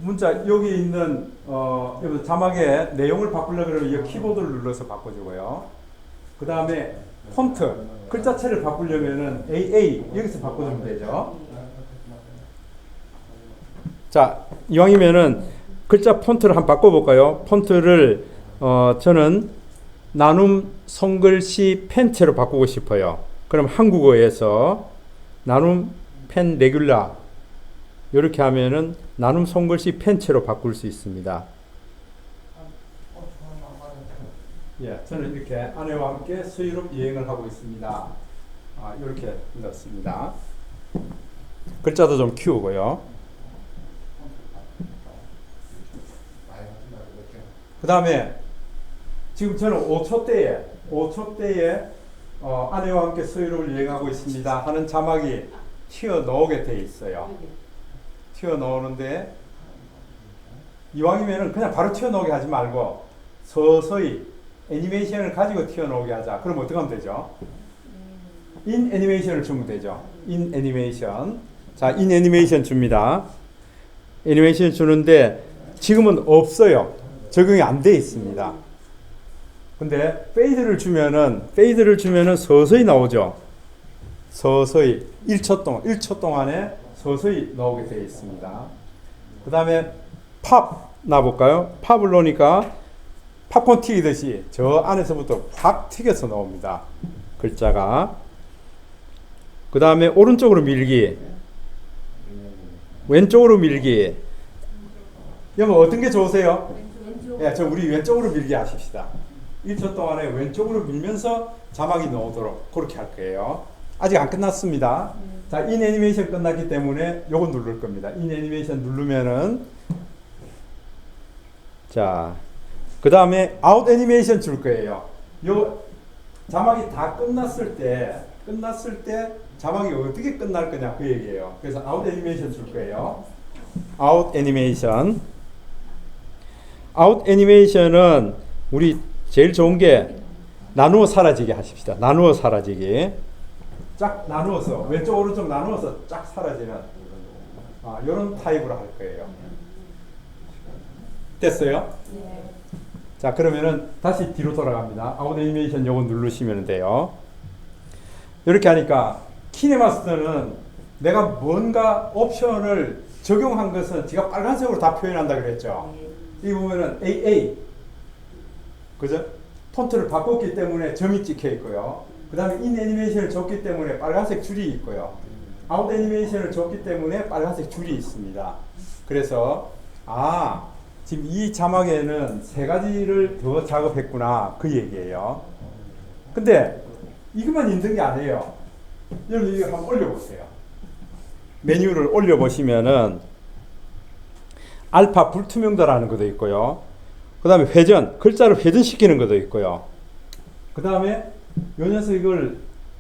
문자 여기 있는 자막의 내용을 바꾸려고 그러면 이 키보드를 눌러서 바꿔주고요. 그 다음에 폰트 글자체를 바꾸려면은 AA 여기서 바꿔주면 되죠. 자, 이왕이면은 글자 폰트를 한번 바꿔볼까요? 폰트를 저는 나눔 손글씨 펜체로 바꾸고 싶어요. 그럼 한국어에서 나눔 펜 레귤라 이렇게 하면은 나눔 손글씨 펜체로 바꿀 수 있습니다. 예, 저는 이렇게 아내와 함께 서유럽 여행을 하고 있습니다. 이렇게 넣습니다. 글자도 좀 키우고요. 그 다음에 지금 저는 5초대에 아내와 함께 서유럽을 여행하고 있습니다 하는 자막이 튀어나오게 돼 있어요. 튀어나오는데 이왕이면은 그냥 바로 튀어나오게 하지 말고 서서히 애니메이션을 가지고 튀어나오게 하자. 그럼 어떻게 하면 되죠? 인 애니메이션을 주면 되죠. 인 애니메이션. 자, 인 애니메이션 줍니다. 애니메이션 주는데 지금은 없어요. 적용이 안 돼 있습니다. 근데 페이드를 주면은 서서히 나오죠. 서서히 1초 동안에 서서히 나오게 되어 있습니다. 그 다음에 팝 놔볼까요? 팝을 놓으니까 팝콘 튀기듯이 저 안에서부터 확 튀겨서 나옵니다. 글자가. 그 다음에 오른쪽으로 밀기, 왼쪽으로 밀기. 여러분 어떤 게 좋으세요? 예, 저 우리 왼쪽으로 밀기 하십시다. 1초 동안에 왼쪽으로 밀면서 자막이 나오도록 그렇게 할 거예요. 아직 안 끝났습니다. 자, 인 애니메이션 끝났기 때문에 요거 누를 겁니다. 인 애니메이션 누르면은 자, 그 다음에 아웃 애니메이션 줄 거예요. 요 자막이 다 끝났을 때 자막이 어떻게 끝날 거냐 그 얘기예요. 그래서 아웃 애니메이션 줄 거예요. 아웃 애니메이션. 아웃 애니메이션은 우리 제일 좋은 게 나누어 사라지게 하십시다. 나누어 사라지기. 쫙 나누어서 왼쪽 오른쪽 나누어서 쫙 사라지는 이런 타입으로 할 거예요. 됐어요? 네. 자, 그러면은 다시 뒤로 돌아갑니다. 아웃 애니메이션 요거 누르시면 돼요. 이렇게 하니까 키네마스터는 내가 뭔가 옵션을 적용한 것은 제가 빨간색으로 다 표현한다 그랬죠. 여기 보면은 AA, 그죠? 폰트를 바꿨기 때문에 점이 찍혀 있고요. 그 다음에 인 애니메이션을 줬기 때문에 빨간색 줄이 있고요. 아웃 애니메이션을 줬기 때문에 빨간색 줄이 있습니다. 그래서 지금 이 자막에는 세 가지를 더 작업했구나 그 얘기예요. 근데 이것만 있는 게 아니에요. 여러분 이거 한번 올려보세요. 메뉴를 올려보시면은 알파 불투명도라는 것도 있고요. 그 다음에 회전, 글자를 회전시키는 것도 있고요. 그 다음에 요 녀석 이걸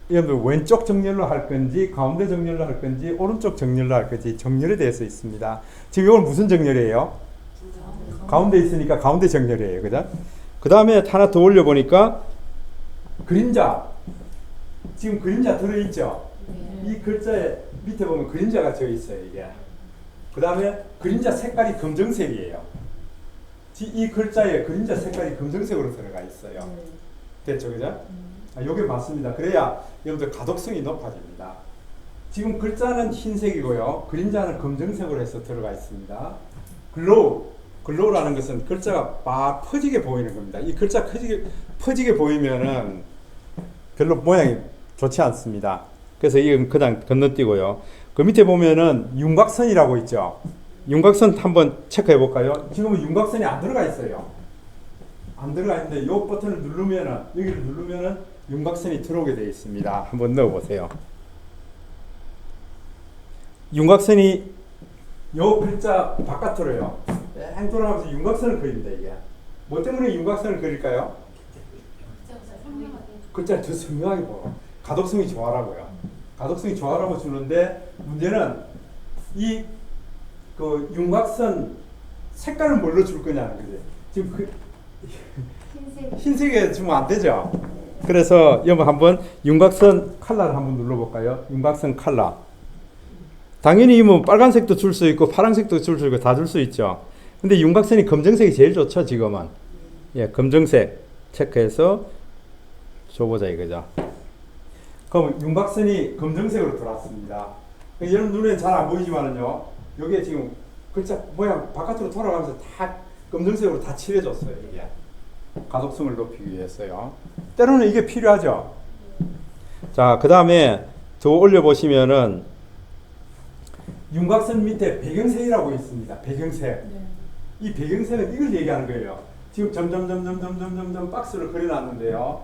왼쪽 정렬로 할 건지 가운데 정렬로 할 건지 오른쪽 정렬로 할 건지 정렬에 대해서 있습니다. 지금 이건 무슨 정렬이에요? 가운데 있으니까 가운데 정렬이에요. 그죠? 그 다음에 하나 더 올려보니까 그림자. 지금 그림자 들어있죠? 이 글자에 밑에 보면 그림자가 져 있어요. 이게. 그 다음에 그림자 색깔이 검정색이에요. 이 글자에 그림자 색깔이 검정색으로 들어가 있어요. 됐죠? 그죠? 요게 맞습니다. 그래야 여러분들 가독성이 높아집니다. 지금 글자는 흰색이고요. 그림자는 검정색으로 해서 들어가 있습니다. 글로우라는 것은 글자가 막 퍼지게 보이는 겁니다. 이 글자 퍼지게 보이면은 별로 모양이 좋지 않습니다. 그래서 이건 그냥 건너뛰고요. 그 밑에 보면은 윤곽선이라고 있죠. 윤곽선 한번 체크해 볼까요? 지금은 윤곽선이 안 들어가 있어요. 안 들어가 있는데 이 버튼을 누르면은, 여기를 누르면은 윤곽선이 들어오게 되어 있습니다. 한번 넣어 보세요. 윤곽선이 요 글자 바깥으로요. 뺑 돌아가면서 윤곽선을 그립니다. 이게 뭐 때문에 윤곽선을 그릴까요? 글자를 더 선명하게 보여. 가독성이 좋아라고요. 가독성이 좋아라고 주는데 문제는 이 그 윤곽선 색깔을 뭘로 줄 거냐는 거지. 지금 그 흰색에 주면 안 되죠. 그래서 여러분 한번 윤곽선 컬러를 한번 눌러볼까요? 윤곽선 컬러. 당연히 뭐 빨간색도 줄 수 있고 파란색도 줄 수 있고 다 줄 수 있죠. 근데 윤곽선이 검정색이 제일 좋죠. 지금은. 예, 검정색 체크해서 줘보자 이거죠. 그럼 윤곽선이 검정색으로 들어왔습니다. 여러분 눈에는 잘 안 보이지만은요. 여기에 지금 글자 모양 바깥으로 돌아가면서 다 검정색으로 다 칠해줬어요. 이게 가독성을 높이기 위해서요. 때로는 이게 필요하죠. 자, 그 다음에 더 올려보시면은 윤곽선 밑에 배경색이라고 있습니다. 배경색. 이 배경색은 이걸 얘기하는 거예요. 지금 점점 박스를 그려놨는데요.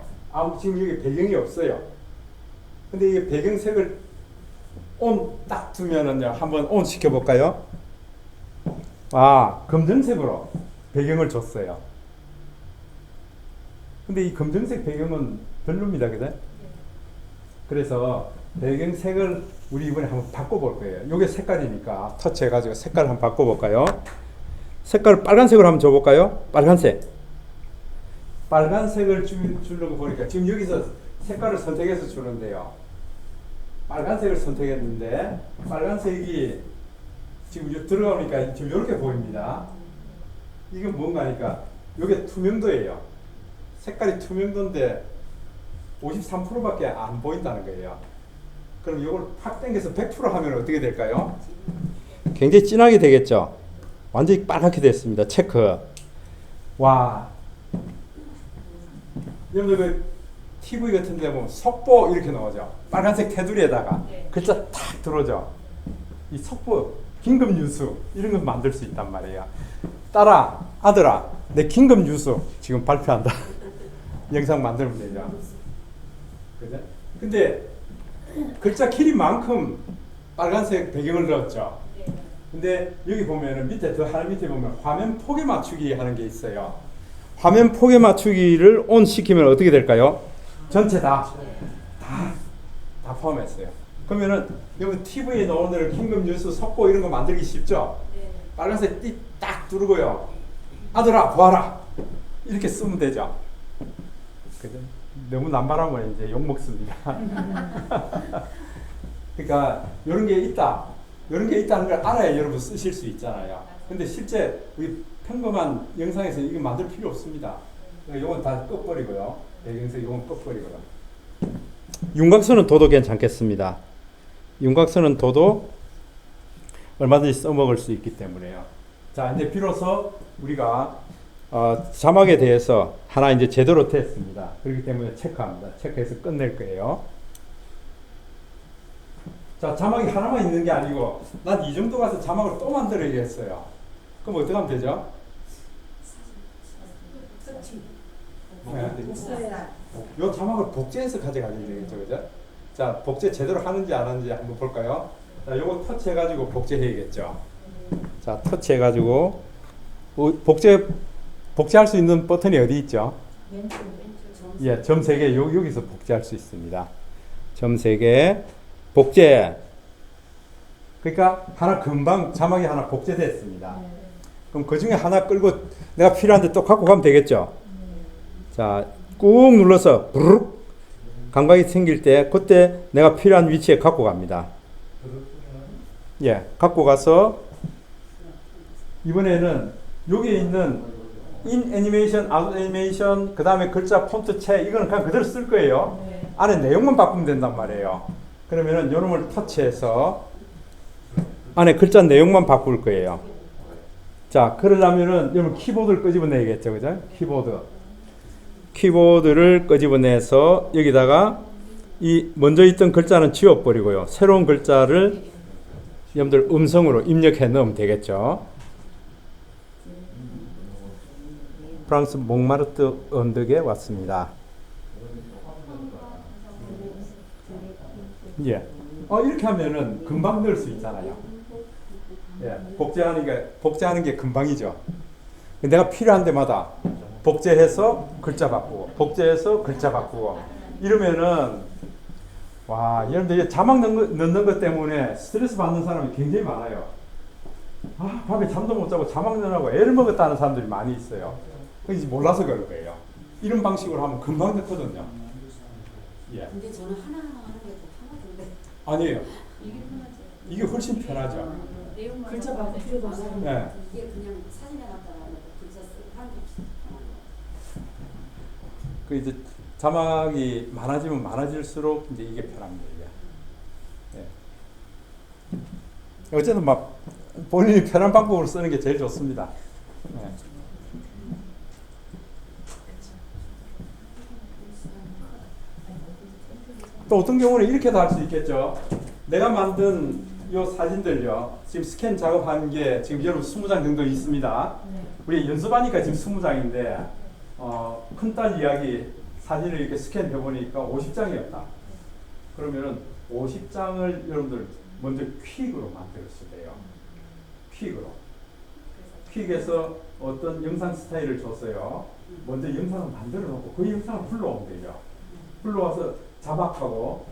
지금 여기 배경이 없어요. 근데 이 배경색을 온 딱 두면은요. 한번 온 시켜볼까요? 검정색으로 배경을 줬어요. 근데 이 검정색 배경은 별로입니다. 그죠? 그래서 배경색을 우리 이번에 한번 바꿔볼 거예요. 요게 색깔이니까 터치해가지고 색깔을 한번 바꿔볼까요? 색깔을 빨간색으로 한번 줘볼까요? 빨간색을 주려고 보니까 지금 여기서 색깔을 선택해서 주는데요. 빨간색을 선택했는데 빨간색이 지금 들어가니까 지금 이렇게 보입니다. 이건 뭔가 하니까 이게 투명도예요. 색깔이 투명도인데 53%밖에 안 보인다는 거예요. 그럼 이걸 팍 당겨서 100% 하면 어떻게 될까요? 굉장히 진하게 되겠죠. 완전히 빨갛게 됐습니다. 체크. 와. 여러분들 그 TV 같은 데 보면 속보 이렇게 나오죠. 빨간색 테두리에다가 글자 탁 들어오죠. 이 속보, 긴급 뉴스 이런 걸 만들 수 있단 말이에요. 딸아, 아들아, 내 긴급 뉴스 지금 발표한다. 영상 만들면 되죠. 그죠? 근데 글자 길이만큼 빨간색 배경을 넣었죠. 근데 여기 보면은 밑에 더 하늘 밑에 보면 화면 폭에 맞추기 하는 게 있어요. 화면 폭에 맞추기를 ON 시키면 어떻게 될까요? 전체 다 포함했어요. 그러면은 여기 TV에 나오는 긴급 뉴스 속보 이런 거 만들기 쉽죠? 빨간색 띠 딱 누르고요. 아들아 보아라 이렇게 쓰면 되죠. 그죠? 너무 남발하면 이제 욕 먹습니다. 그러니까 이런 게 있다. 이런 게 있다는 걸 알아야 여러분 쓰실 수 있잖아요. 근데 실제 우리 평범한 영상에서 이거 만들 필요 없습니다. 이건 다 꺼버리고요. 배경색 이건 꺼버리고요. 윤곽선은 도도 괜찮겠습니다. 윤곽선은 도도 얼마든지 써먹을 수 있기 때문에요. 자, 이제 비로소 우리가 자막에 대해서 하나 이제 제대로 됐습니다. 그렇기 때문에 체크합니다. 체크해서 끝낼 거예요. 자, 자막이 하나만 있는 게 아니고 난 이 정도 가서 자막을 또 만들어야겠어요. 그럼 어떻게 하면 되죠? 이 자막을 복제해서 가져가야 되겠죠, 그죠? 자, 복제 제대로 하는지 안 하는지 한번 볼까요? 자, 요거 터치해가지고 복제해야겠죠. 자, 터치해가지고 복제할 수 있는 버튼이 어디 있죠? 예, 점 3개 여기서 복제할 수 있습니다. 점 3개 복제. 그러니까 하나 금방 자막이 하나 복제됐습니다. 그럼 그 중에 하나 끌고 내가 필요한데 또 갖고 가면 되겠죠. 자, 꾹 눌러서 부르륵 감각이 생길 때 그때 내가 필요한 위치에 갖고 갑니다. 예, 갖고 가서 이번에는 여기에 있는 인 애니메이션, 아웃 애니메이션, 그 다음에 글자 폰트 채 이거는 그냥 그대로 쓸 거예요. 안에 내용만 바꾸면 된단 말이에요. 그러면은 요놈을 터치해서 안에 글자 내용만 바꿀 거예요. 자, 그러려면은 여러분 키보드를 끄집어내야겠죠, 그죠? 키보드를 끄집어내서 여기다가 이 먼저 있던 글자는 지워버리고요. 새로운 글자를 여러분들 음성으로 입력해 넣으면 되겠죠. 프랑스 몽마르트 언덕에 왔습니다. 예. 이렇게 하면은 금방 넣을 수 있잖아요. 예. 복제하는 게 금방이죠. 내가 필요한 데마다 복제해서 글자 바꾸고, 복제해서 글자 바꾸고, 이러면은, 와, 여러분들 자막 넣는 것 때문에 스트레스 받는 사람이 굉장히 많아요. 아, 밤에 잠도 못 자고 자막 넣으라고 애를 먹었다는 사람들이 많이 있어요. 그게 몰라서 그런 거예요. 이런 방식으로 하면 금방 넣거든요. 예. 근데 저는 하나하나 하는 게 더 편하던데. 아니에요. 이게 훨씬 편하죠. 글자 바꿀 필요도 없어요. 네. 이게 그냥 사진에 갖다가 글자 쓰고 하는 게 편하고. 그 이제 자막이 많아지면 많아질수록 이제 이게 편합니다. 이게. 예. 어쨌든 막 본인이 편한 방법으로 쓰는 게 제일 좋습니다. 예. 또 어떤 경우는 이렇게도 할 수 있겠죠. 내가 만든 이 사진들요. 지금 스캔 작업한 게 지금 여러분 20장 정도 있습니다. 우리 연습하니까 지금 20장인데 큰딸 이야기 사진을 이렇게 스캔해 보니까 50장이었다. 그러면은 50장을 여러분들 먼저 퀵으로 만들었을 때요. 퀵에서 어떤 영상 스타일을 줬어요. 먼저 영상을 만들어 놓고 그 영상을 불러오면 되죠. 불러와서 자막하고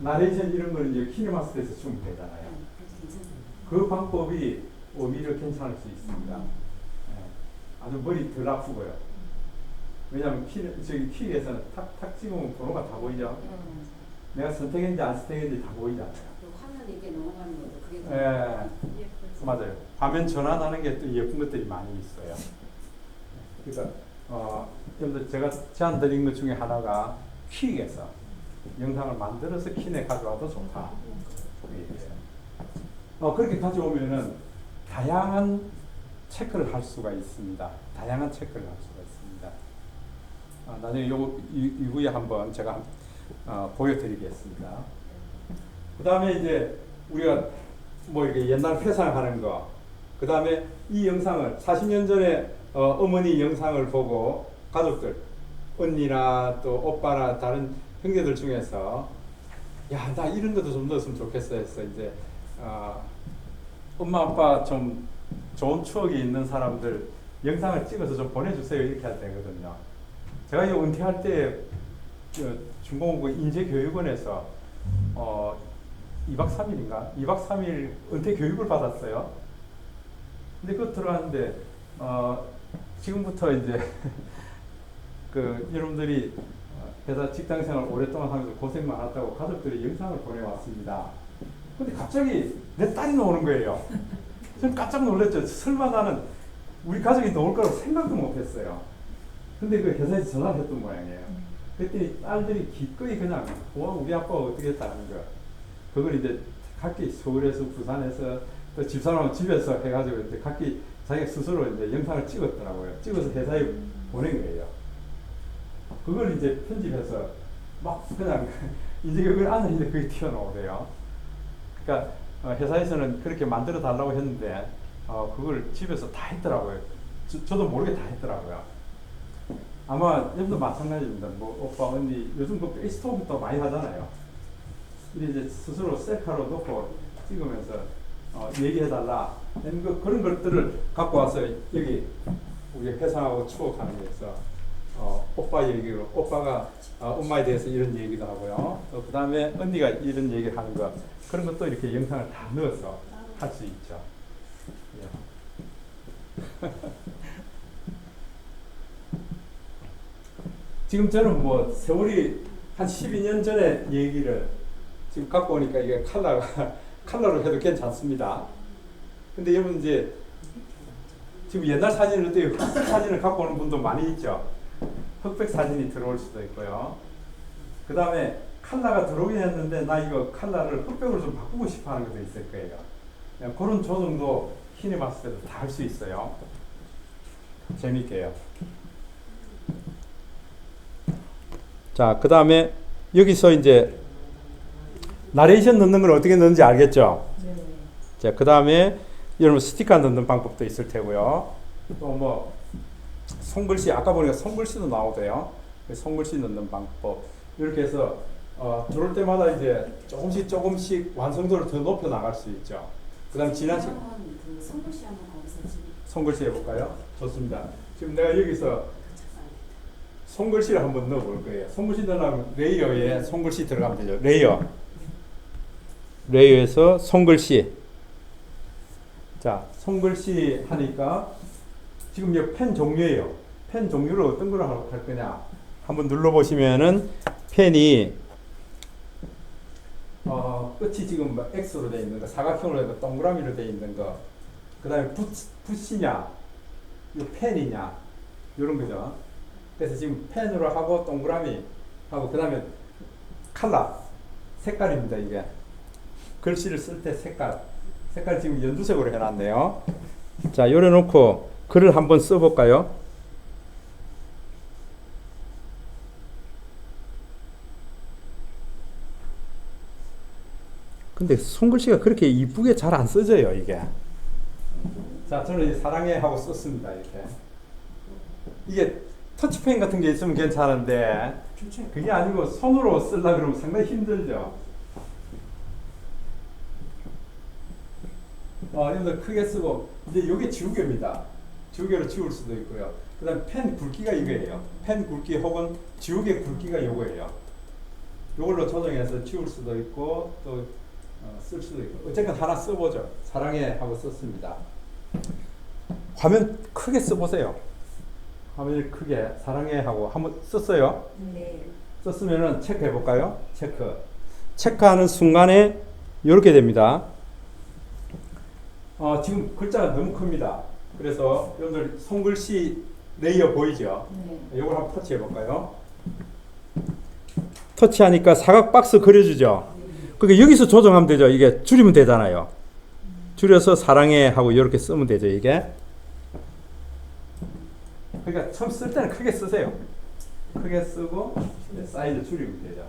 나레이션 이런 걸 이제 키네마스터에서 주면 되잖아요. 그 방법이 오히려 괜찮을 수 있습니다. 네. 아주 머리 덜 아프고요. 왜냐하면 퀵에서는 탁탁 찍으면 번호가 다 보이죠. 내가 선택했는지 안 선택했는지 다 보이잖아요. 화면 이렇게 넘어가는 것도 그게 예, 맞아요. 화면 전환하는 게 또 예쁜 것들이 많이 있어요. 그러니까 여러분들 제가 제안 드린 것 중에 하나가 퀵에서 영상을 만들어서 킨에 가져와도 좋다. 그렇게 가져오면은 다양한 체크를 할 수가 있습니다. 다양한 체크를 할 수가 있습니다. 나중에 이후에 한번 제가 보여드리겠습니다. 그 다음에 이제 우리가 뭐 이렇게 옛날 회상하는 거, 그 다음에 이 영상을 40년 전에 어머니 영상을 보고 가족들, 언니나 또 오빠나 다른 형제들 중에서 야, 나 이런 것도 좀 넣었으면 좋겠어 해서 이제 엄마 아빠 좀 좋은 추억이 있는 사람들 영상을 찍어서 좀 보내주세요 이렇게 할 때거든요. 제가 이 은퇴할 때 중공고 인재교육원에서 2박 3일인가? 2박 3일 은퇴 교육을 받았어요. 근데 그거 들어갔는데 지금부터 이제 여러분들이 회사 직장생활 오랫동안 하면서 고생 많았다고 가족들이 영상을 보내왔습니다. 근데 갑자기 내 딸이 나오는 거예요. 저는 깜짝 놀랐죠. 설마 나는 우리 가족이 나올 거라고 생각도 못했어요. 근데 그 회사에서 전화를 했던 모양이에요. 그랬더니 딸들이 기꺼이 그냥 우리 아빠가 어떻게 했다는 거야. 그걸 이제 각기 서울에서 부산에서 또 집사람은 집에서 해가지고 이제 각기 자기가 스스로 이제 영상을 찍었더라고요. 찍어서 회사에 보낸 거예요. 그걸 이제 편집해서 막 그냥 이제 그걸 안에 그게 튀어나오래요. 그러니까 회사에서는 그렇게 만들어 달라고 했는데 그걸 집에서 다 했더라고요. 저도 모르게 다 했더라고요. 아마 여러분도 마찬가지입니다. 뭐 오빠 언니 요즘 그 페이스톡도 많이 하잖아요. 이제 스스로 셀카로 놓고 찍으면서 얘기해달라. 그런 것들을 갖고 와서 여기 우리 회사하고 추억하는 거에서 오빠 얘기로 오빠가 엄마에 대해서 이런 얘기도 하고요. 그 다음에 언니가 이런 얘기를 하는 거 그런 것도 이렇게 영상을 다 넣어서 할 수 있죠. 예. 지금 저는 뭐 세월이 한 12년 전에 얘기를 지금 갖고 오니까 이게 컬러로 해도 괜찮습니다. 근데 여러분 이제 지금 옛날 사진을 어때요? 흑백 사진을 갖고 오는 분도 많이 있죠. 흑백 사진이 들어올 수도 있고요. 그 다음에 컬러가 들어오긴 했는데 나 이거 컬러를 흑백으로 좀 바꾸고 싶어 하는 것도 있을 거예요. 그런 조정도 킨에 봤을 때도 다 할 수 있어요. 재밌게요. 자, 그 다음에 여기서 이제 나레이션 넣는 걸 어떻게 넣는지 알겠죠? 네. 자, 그 다음에 여러분 스티커 넣는 방법도 있을 테고요. 또 뭐 손글씨 아까 보니까 손글씨도 나오대요. 손글씨 넣는 방법 이렇게 해서 들어올 때마다 이제 조금씩 완성도를 더 높여 나갈 수 있죠. 그다음 지난 시간 그 손글씨 한번 거기서 지금 손글씨 해볼까요? 좋습니다. 지금 내가 여기서 손글씨를 한번 넣어볼 거예요. 손글씨 넣으려면 레이어에 손글씨 들어가면 되죠. 레이어에서 손글씨. 자, 손글씨 하니까 지금 이 펜 종류예요. 펜 종류를 어떤 걸 할 거냐? 한번 눌러보시면은 펜이 끝이 지금 뭐 X로 되어 있는 거, 사각형으로 되어 동그라미로 되어 있는 거, 그 다음에 붓이냐, 이 펜이냐, 이런 거죠. 그래서 지금 펜으로 하고 동그라미 하고 그 다음에 컬러, 색깔입니다. 이게 글씨를 쓸 때 색깔 지금 연두색으로 해놨네요. 자, 요래 놓고 글을 한번 써볼까요? 근데 손글씨가 그렇게 이쁘게 잘 안 써져요, 이게. 자, 저는 사랑해 하고 썼습니다, 이렇게. 이게 터치펜 같은 게 있으면 괜찮은데, 그게 아니고 손으로 쓰려고 그러면 상당히 힘들죠. 여러분들 크게 쓰고, 이제 이게 지우개입니다. 지우개로 지울 수도 있고요. 그 다음에 펜 굵기가 이거예요. 펜 굵기 혹은 지우개 굵기가 이거예요. 이걸로 조정해서 지울 수도 있고, 또 쓸 수도 있고. 어쨌든 하나 써보죠. 사랑해 하고 썼습니다. 화면 크게 써보세요. 화면을 크게 사랑해 하고 한번 썼어요. 네. 썼으면은 체크해 볼까요? 체크하는 순간에 이렇게 됩니다. 지금 글자가 너무 큽니다. 그래서 여러분들 손글씨 레이어 보이죠? 네. 이걸 한번 터치해 볼까요? 터치하니까 사각 박스 그려주죠. 그러니까 여기서 조정하면 되죠. 이게 줄이면 되잖아요. 줄여서 사랑해 하고 이렇게 쓰면 되죠. 이게. 그러니까 처음 쓸 때는 크게 쓰세요. 크게 쓰고 사이즈 줄이면 되죠.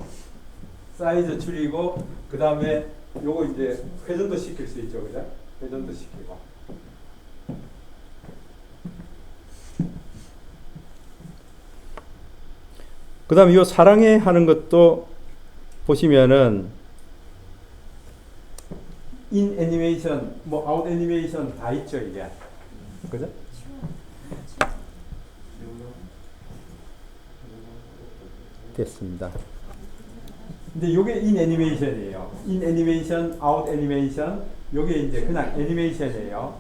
사이즈 줄이고 그 다음에 요거 이제 회전도 시킬 수 있죠, 그죠? 회전도 시키고. 그 다음에 요 사랑해 하는 것도 보시면은 인 애니메이션, 뭐 아웃 애니메이션 다 있죠, 이게. 그죠? 됐습니다. 근데 요게 인 애니메이션이에요. 인 애니메이션, 아웃 애니메이션, 요게 이제 그냥 애니메이션이에요.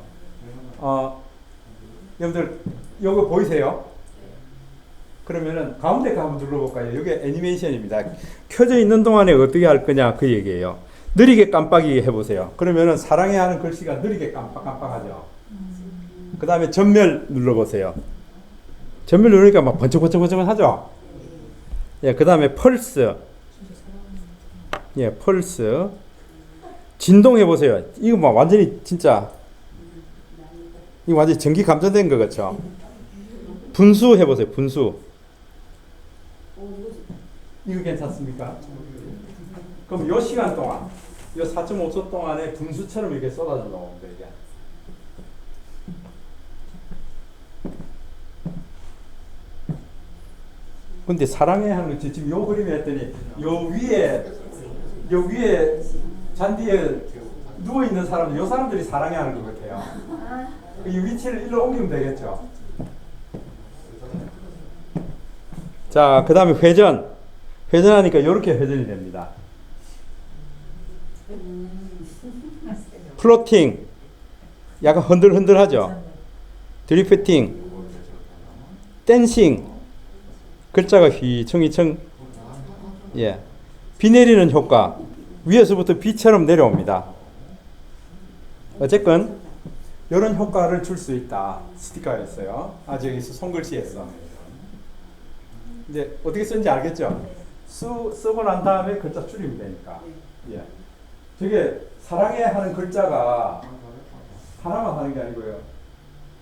여러분들 요거 보이세요? 그러면은 가운데 거 한번 눌러볼까요? 요게 애니메이션입니다. 켜져 있는 동안에 어떻게 할 거냐 그 얘기예요. 느리게 깜빡이게 해보세요. 그러면은 사랑해 하는 글씨가 느리게 깜빡깜빡하죠. 그 다음에 전멸 눌러보세요. 전멸 누르니까 막 번쩍번쩍번쩍 하죠. 예, 그 다음에 펄스. 예, 펄스. 진동 해보세요. 이거 막 완전히 진짜 이거 완전히 전기 감전된 거 같죠. 분수 해보세요. 분수. 이거 괜찮습니까? 그럼 요 시간 동안, 요 4.5초 동안에 분수처럼 이렇게 쏟아져 나옵니다. 이게. 근데 사랑해 하는 거 지금 요 그림에 했더니 요 위에 잔디에 누워 있는 사람들, 요 사람들이 사랑해 하는 것 같아요. 이 위치를 일로 옮기면 되겠죠. 자, 그 다음에 회전. 회전하니까 이렇게 회전이 됩니다. 플로팅. 약간 흔들흔들하죠. 드리프팅. 댄싱. 글자가 휘청휘청. 예. 비 내리는 효과. 위에서부터 비처럼 내려옵니다. 어쨌건 이런 효과를 줄 수 있다. 스티커였어요. 여기서 손글씨였어. 이제 어떻게 쓰는지 알겠죠? 쓰고 난 다음에 글자 줄이면 되니까. 예. 저게 사랑해 하는 글자가 하나만 하는 게 아니고요.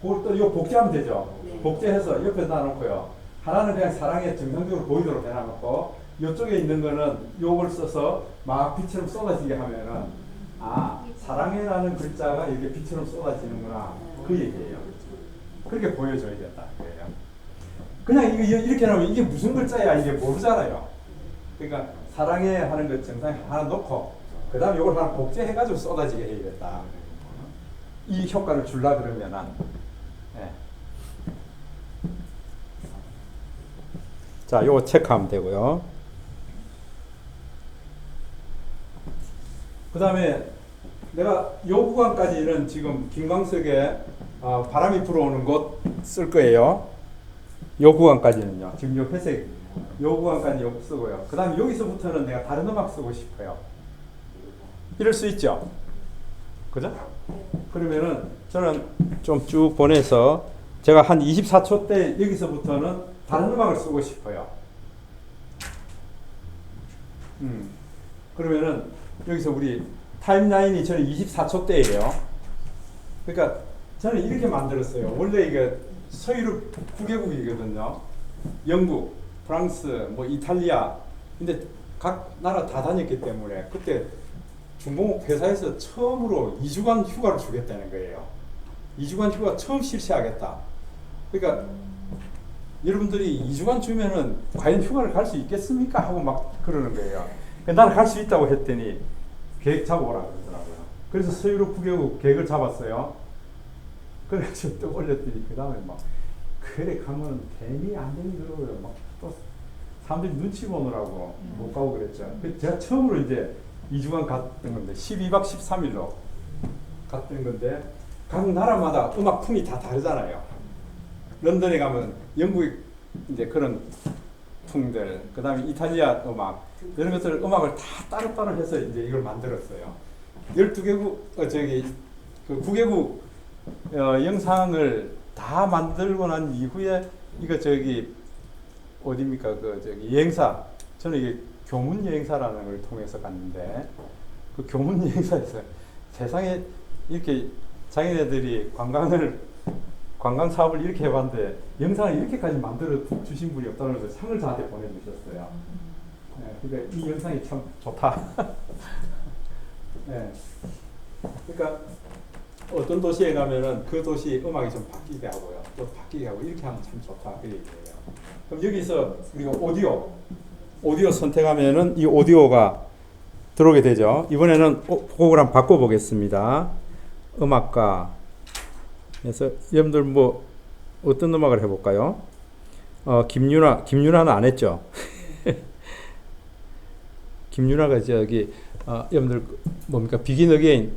그걸 또 이거 복제하면 되죠. 복제해서 옆에 놔놓고요. 하나는 그냥 사랑해 정상적으로 보이도록 해놔놓고 이쪽에 있는 거는 요걸 써서 막 빛처럼 쏟아지게 하면은 사랑해라는 글자가 이렇게 빛처럼 쏟아지는구나 그 얘기예요. 그렇게 보여줘야 된다 그래요. 그냥 이렇게 하면 이게 무슨 글자야 이게 모르잖아요. 그러니까 사랑해 하는 것 정상에 하나 놓고 그 다음에 이걸 하나 복제해가지고 쏟아지게 해야겠다. 이 효과를 줄라 그러면은 예. 자, 요거 체크하면 되고요. 그 다음에 내가 요 구간까지는 지금 김광석에 바람이 불어오는 곳 쓸 거예요. 요 구간까지는요. 지금 요 회색 요 구간까지 요 쓰고요. 그 다음에 여기서부터는 내가 다른 음악 쓰고 싶어요. 이럴 수 있죠. 그죠? 그러면은 저는 좀 쭉 보내서 제가 한 24초 때 여기서부터는 다른 음악을 쓰고 싶어요. 그러면은 여기서 우리 타임라인이 저는 24초 때예요. 그러니까 저는 이렇게 만들었어요. 원래 이게 서유럽 9개국이거든요. 영국, 프랑스, 뭐 이탈리아. 근데 각 나라 다 다녔기 때문에 그때 중공업 회사에서 처음으로 2주간 휴가를 주겠다는 거예요. 2주간 휴가 처음 실시하겠다. 그러니까 여러분들이 2주간 주면은 과연 휴가를 갈 수 있겠습니까? 하고 막 그러는 거예요. 나는 갈 수 있다고 했더니 계획 잡아오라 그러더라고요. 그래서 서유럽 9개국 계획을 잡았어요. 그래서 또 올렸더니 그 다음에 막 그래 가면 괜히 안 되는 거라고요. 막 또 사람들이 눈치 보느라고 못 가고 그랬죠. 제가 처음으로 이제 2주간 갔던 건데 12박 13일로 갔던 건데 각 나라마다 음악풍이 다 다르잖아요. 런던에 가면 영국의 이제 그런 풍들, 그 다음에 이탈리아 음악 이런 것들 음악을 다 따로따로 해서 이제 이걸 만들었어요. 12개국 그 9개국 영상을 다 만들고 난 이후에 이거 어디입니까? 여행사 저는 이게 교문 여행사라는 걸 통해서 갔는데 그 교문 여행사에서 세상에 이렇게 자기네들이 관광 사업을 이렇게 해봤는데 영상을 이렇게까지 만들어 주신 분이 없다고 해서 상을 저한테 보내주셨어요. 그러니까 이 영상이 참 좋다. 네. 그러니까 어떤 도시에 가면은 그 도시 음악이 좀 바뀌게 하고요. 또 바뀌게 하고 이렇게 하면 참 좋다. 그 얘기예요. 그럼 여기서 우리가 오디오 선택하면은 이 오디오가 들어오게 되죠. 이번에는 곡을 한번 바꿔보겠습니다. 음악가. 그래서 여러분들 뭐 어떤 음악을 해볼까요? 김유나는 안 했죠. 김유나가 저기 여러분들 뭡니까 비긴 어게인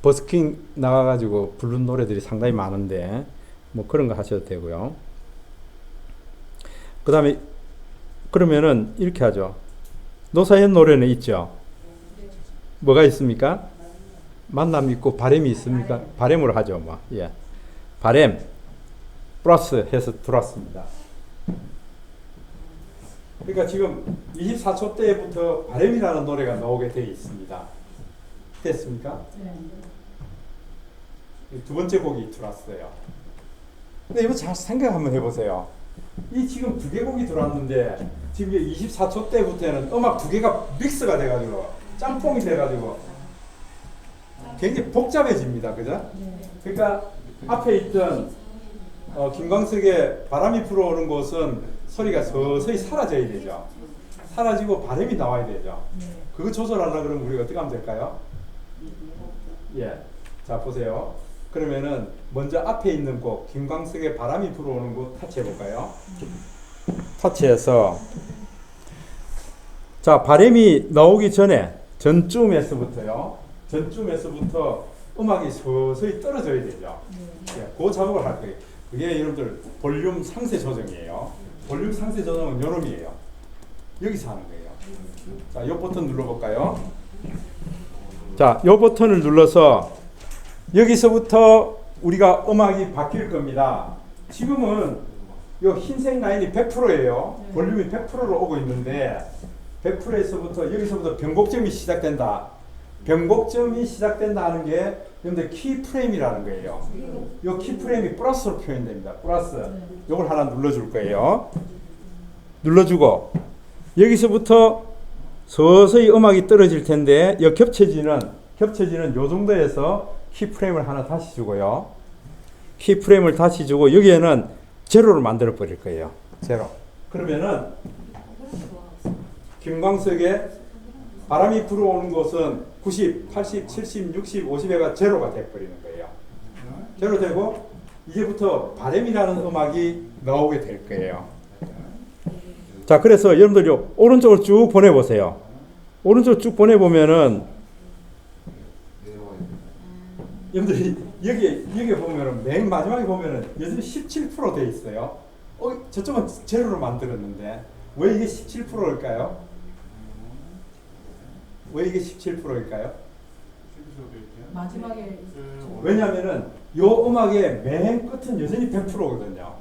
버스킹 나가가지고 부른 노래들이 상당히 많은데 뭐 그런 거 하셔도 되고요. 그 다음에 그러면은 이렇게 하죠. 노사연 노래는 있죠. 뭐가 있습니까? 만남 있고 바램이 있습니까? 바램으로 하죠. 뭐. 예. 바램 플러스 해서 들어왔습니다. 그러니까 지금 24초 때부터 바램이라는 노래가 나오게 되어 있습니다. 됐습니까? 네. 두 번째 곡이 들어왔어요. 근데 이거 잘 생각 한번 해보세요. 이 지금 두 개 곡이 들어왔는데 지금 24초 때부터는 음악 두 개가 믹스가 돼가지고 짬뽕이 돼가지고 굉장히 복잡해집니다. 그죠? 그러니까 앞에 있던 김광석의 바람이 불어오는 곳은 소리가 서서히 사라져야 되죠. 사라지고 바람이 나와야 되죠. 그거 조절하려고 그러면 우리가 어떻게 하면 될까요? 예. 자, 보세요. 그러면은 먼저 앞에 있는 곡 김광석의 바람이 불어오는 곳 터치해 볼까요? 터치해서 자, 바람이 나오기 전쯤에서부터 음악이 서서히 떨어져야 되죠. 예, 그 작업을 할 거예요. 그게 여러분들 볼륨 상세 조정이에요. 볼륨 상세 조정은 요놈이에요. 여기서 하는 거예요. 자, 이 버튼 눌러볼까요? 자, 이 버튼을 눌러서 여기서부터 우리가 음악이 바뀔 겁니다. 지금은 이 흰색 라인이 100%예요. 볼륨이 100%로 오고 있는데 100%에서부터 여기서부터 변곡점이 시작된다. 변곡점이 시작된다 하는 게 여러분들 키프레임이라는 거예요. 이 키프레임이 플러스로 표현됩니다. 플러스. 이걸 하나 눌러줄 거예요. 눌러주고 여기서부터 서서히 음악이 떨어질 텐데 이 겹쳐지는 요 정도에서 키프레임을 하나 다시 주고요. 키프레임을 다시 주고 여기에는 제로를 만들어 버릴 거예요. 제로. 그러면은 김광석의 바람이 불어오는 곳은 90, 80, 70, 60, 50회가 제로가 돼버리는 거예요. 제로 되고 이제부터 바람이라는 음악이 나오게 될 거예요. 자, 그래서 여러분들 오른쪽으로 쭉 보내보세요. 오른쪽 쭉 보내보면은 여러분들이 여기 보면은 맨 마지막에 보면은 여전히 17% 돼 있어요. 저쪽은 제로로 만들었는데 왜 이게 17%일까요? 왜 이게 17%일까요? 마지막에 왜냐하면은 요 음악의 맨 끝은 여전히 100%거든요.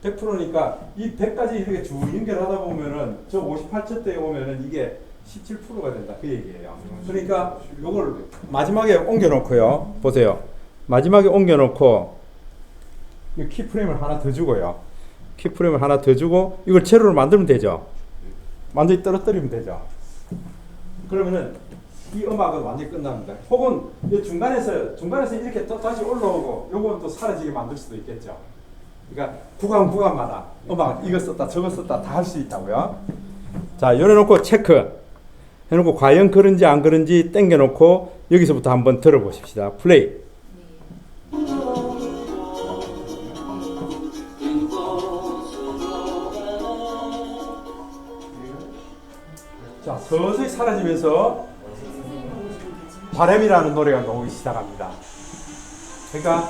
100%니까 이 100까지 이렇게 쭉 연결하다 보면은 저 58초 때 오면은 이게 17%가 된다 그 얘기예요. 그러니까 요걸 마지막에 옮겨놓고요. 보세요. 마지막에 옮겨놓고 이 키프레임을 하나 더 주고요. 키프레임을 하나 더 주고 이걸 제로로 만들면 되죠. 완전히 떨어뜨리면 되죠. 그러면은 이 음악은 완전히 끝납니다. 혹은 이 중간에서 이렇게 또 다시 올라오고 요건 또 사라지게 만들 수도 있겠죠. 그러니까 구간마다 음악 이거 썼다 저거 썼다 다 할 수 있다고요. 자, 열어놓고 체크 해놓고 과연 그런지 안 그런지 땡겨놓고 여기서부터 한번 들어보십시다. 플레이. 자, 서서히 사라지면서 바람이라는 노래가 나오기 시작합니다. 그러니까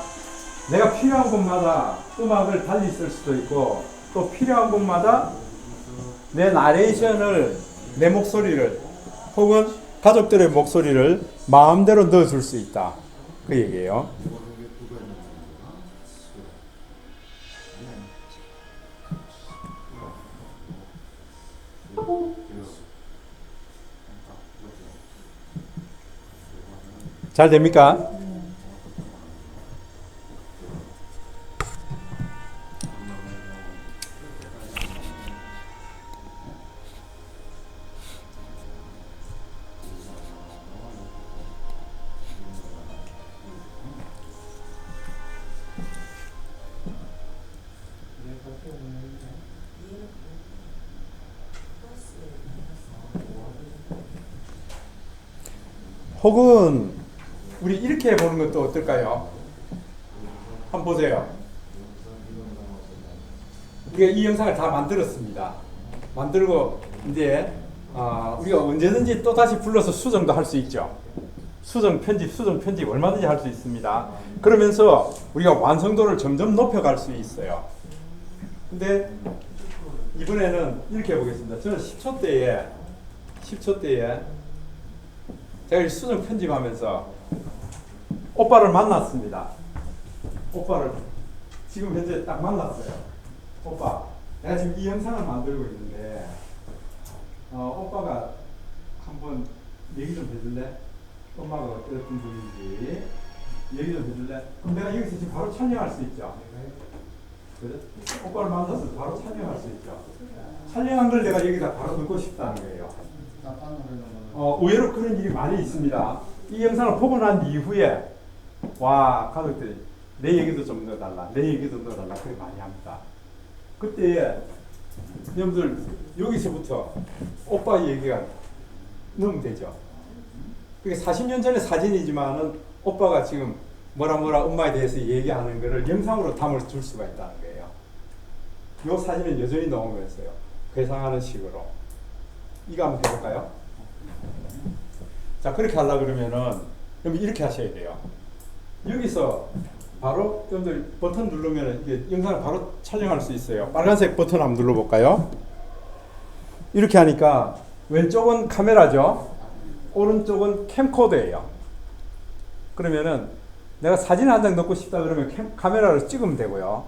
내가 필요한 곳마다 음악을 달리 쓸 수도 있고 또 필요한 곳마다 내 나레이션을 내 목소리를 혹은 가족들의 목소리를 마음대로 넣어줄 수 있다. 그 얘기예요. 잘 됩니까? 혹은 우리 이렇게 보는 것도 어떨까요? 한번 보세요. 이 영상을 다 만들었습니다. 만들고 이제 우리가 언제든지 또 다시 불러서 수정도 할 수 있죠. 수정 편집 얼마든지 할 수 있습니다. 그러면서 우리가 완성도를 점점 높여갈 수 있어요. 근데 이번에는 이렇게 해보겠습니다. 저는 10초 때에 제가 수정 편집하면서 오빠를 만났습니다. 오빠를 지금 현재 딱 만났어요. 오빠, 내가 지금 이 영상을 만들고 있는데 오빠가 한번 얘기 좀 해줄래? 엄마가 어떤 분인지 얘기 좀 해줄래? 그럼 내가 여기서 지금 바로 촬영할 수 있죠. 그래? 오빠를 만나서 바로 촬영할 수 있죠. 촬영한 걸 내가 여기다 바로 넣고 싶다는 거예요. 의외로 그런 일이 많이 있습니다. 이 영상을 보고 난 이후에 와 가족들이 내 얘기도 좀 넣어달라, 내 얘기도 넣어달라 그렇게 많이 합니다. 그때 여러분들 여기서부터 오빠 얘기가 넣으면 되죠. 그게 40년 전의 사진이지만은 오빠가 지금 뭐라 엄마에 대해서 얘기하는 거를 영상으로 담을 줄 수가 있다는 거예요. 이 사진은 여전히 넣으면서요. 회상하는 식으로. 이거 한번 해볼까요? 자, 그렇게 하려고 그러면은 이렇게 하셔야 돼요. 여기서 바로 여러분들 버튼 누르면 이게 영상을 바로 촬영할 수 있어요. 빨간색 버튼 한번 눌러볼까요? 이렇게 하니까 왼쪽은 카메라죠. 오른쪽은 캠코더예요. 그러면은 내가 사진 한 장 넣고 싶다 그러면 카메라를 찍으면 되고요.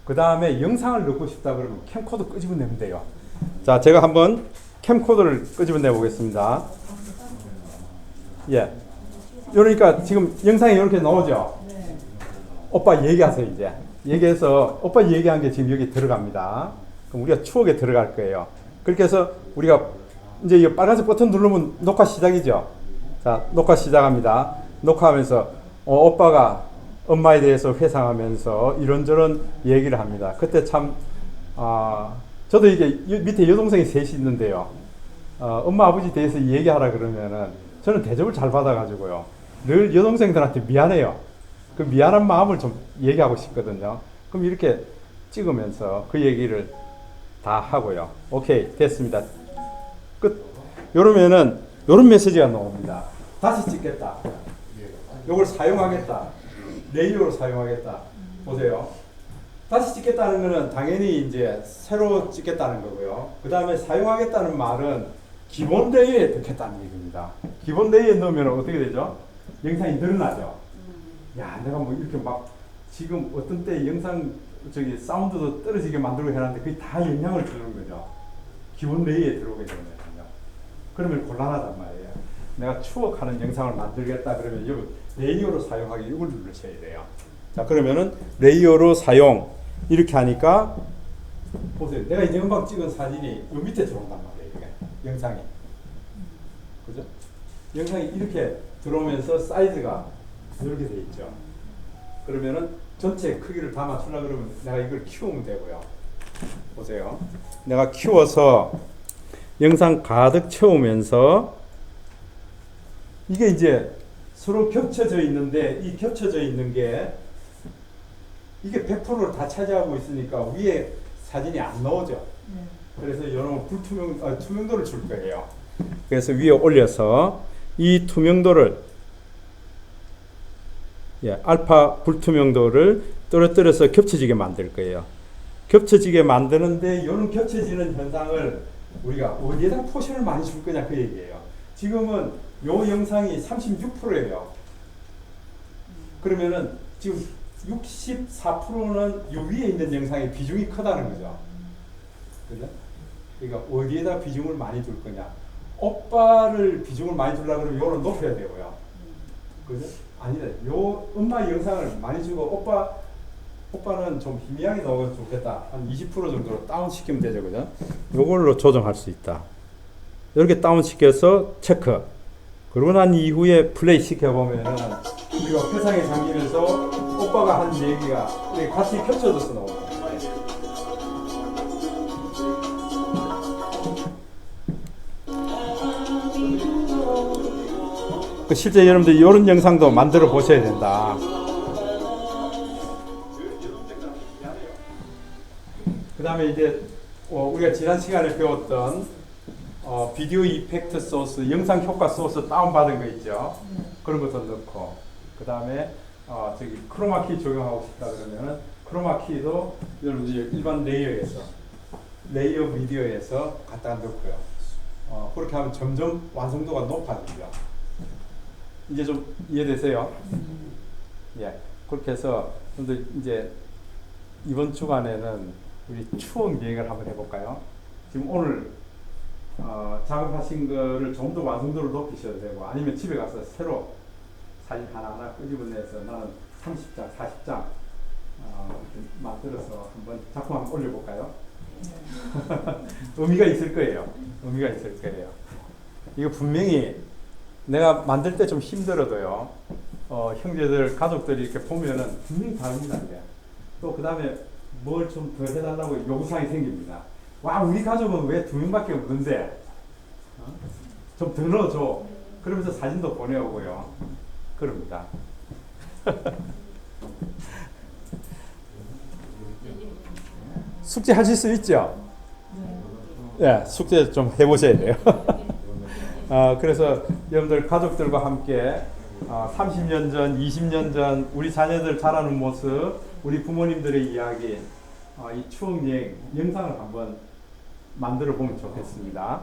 그 다음에 영상을 넣고 싶다 그러면 캠코더 끄집어내면 돼요. 자, 제가 한번 캠코더를 끄집어내 보겠습니다. 예. 그러니까 지금 영상이 이렇게 나오죠? 오빠 얘기하세요, 이제. 얘기해서, 오빠 얘기한 게 지금 여기 들어갑니다. 그럼 우리가 추억에 들어갈 거예요. 그렇게 해서 우리가 이제 이 빨간색 버튼 누르면 녹화 시작이죠? 자, 녹화 시작합니다. 녹화하면서, 오빠가 엄마에 대해서 회상하면서 이런저런 얘기를 합니다. 그때 참, 저도 이게 밑에 여동생이 셋이 있는데요. 엄마, 아버지 대해서 얘기하라 그러면은 저는 대접을 잘 받아가지고요. 늘 여동생들한테 미안해요. 그 미안한 마음을 좀 얘기하고 싶거든요. 그럼 이렇게 찍으면서 그 얘기를 다 하고요. 오케이, 됐습니다. 끝. 요러면은 요런 메시지가 나옵니다. 다시 찍겠다. 요걸 사용하겠다. 레이어로 사용하겠다. 보세요. 다시 찍겠다는 거는 당연히 이제 새로 찍겠다는 거고요. 그 다음에 사용하겠다는 말은 기본 레이어에 넣겠다는 얘기입니다. 기본 레이어에 넣으면 어떻게 되죠? 영상이 늘어나죠. 야, 내가 뭐 이렇게 막 지금 어떤 때 영상 사운드도 떨어지게 만들고 해놨는데 그게 다 영향을 주는 거죠. 기본 레이어에 들어오게 되는 거죠. 그러면 곤란하단 말이에요. 내가 추억하는 영상을 만들겠다 그러면 이 레이어로 사용하기 이걸 누르셔야 돼요. 자, 그러면은 레이어로 사용 이렇게 하니까 보세요. 내가 이제 금방 찍은 사진이 요 밑에 들어온단 말이에요. 이게 영상이. 그죠? 영상이 이렇게 들어오면서 사이즈가 이렇게 돼 있죠. 그러면은 전체 크기를 다 맞추려고 그러면 내가 이걸 키우면 되고요. 보세요. 내가 키워서 영상 가득 채우면서 이게 이제 서로 겹쳐져 있는데 이 겹쳐져 있는 게 이게 100%를 다 차지하고 있으니까 위에 사진이 안 나오죠. 그래서 이런 투명도를 줄 거예요. 그래서 위에 올려서 이 투명도를 알파 불투명도를 떨어뜨려서 겹쳐지게 만들 거예요. 겹쳐지게 만드는데 이런 겹쳐지는 현상을 우리가 어디에다 포션을 많이 줄 거냐 그 얘기예요. 지금은 요 영상이 36%예요. 그러면은 지금 64%는 요 위에 있는 영상의 비중이 크다는 거죠. 그죠? 그러니까 어디에다 비중을 많이 둘 거냐. 오빠를 비중을 많이 두려고 그러면 요런 높여야 되고요. 그죠? 아니래. 요 엄마 영상을 많이 주고 오빠는 좀 희미하게 나오면 좋겠다. 한 20% 정도로 다운 시키면 되죠, 그죠? 요걸로 조정할 수 있다. 이렇게 다운 시켜서 체크. 그러고 난 이후에 플레이 시켜보면은 우리가 회상에 잠기면서 오빠가 한 얘기가 이렇게 같이 펼쳐져서 나옵니다. 실제 여러분들 이런 영상도 만들어 보셔야 된다. 그 다음에 이제 우리가 지난 시간에 배웠던 비디오 이펙트 소스, 영상 효과 소스 다운받은 거 있죠. 그런 것도 넣고, 그 다음에 저기 크로마키 적용하고 싶다 그러면은 크로마키도 여러분들 일반 레이어 미디어에서 갖다 넣고요. 그렇게 하면 점점 완성도가 높아지죠. 이제 좀 이해되세요? 예, 그렇게 해서 여러분들 이제 이번 주간에는 우리 추억 여행을 한번 해볼까요? 지금 오늘 작업하신 거를 좀 더 완성도를 높이셔도 되고, 아니면 집에 가서 새로 사진 하나하나 끄집어내서 나는 30장, 40장 만들어서 한번 작품 한번 올려볼까요? 의미가 있을 거예요. 의미가 있을 거예요. 이거 분명히 내가 만들 때 좀 힘들어도요, 형제들, 가족들이 이렇게 보면은 분명히 다릅니다. 또 그 다음에 뭘 좀 더 해달라고 요구사항이 생깁니다. 와, 우리 가족은 왜 2명밖에 없는데 좀 더 넣어줘. 그러면서 사진도 보내오고요. 그럽니다. 숙제 하실 수 있죠? 네, 숙제 좀 해보셔야 돼요. 그래서 여러분들 가족들과 함께 30년 전, 20년 전 우리 자녀들 자라는 모습, 우리 부모님들의 이야기, 이 추억 여행 영상을 한번 만들어 보면 좋겠습니다.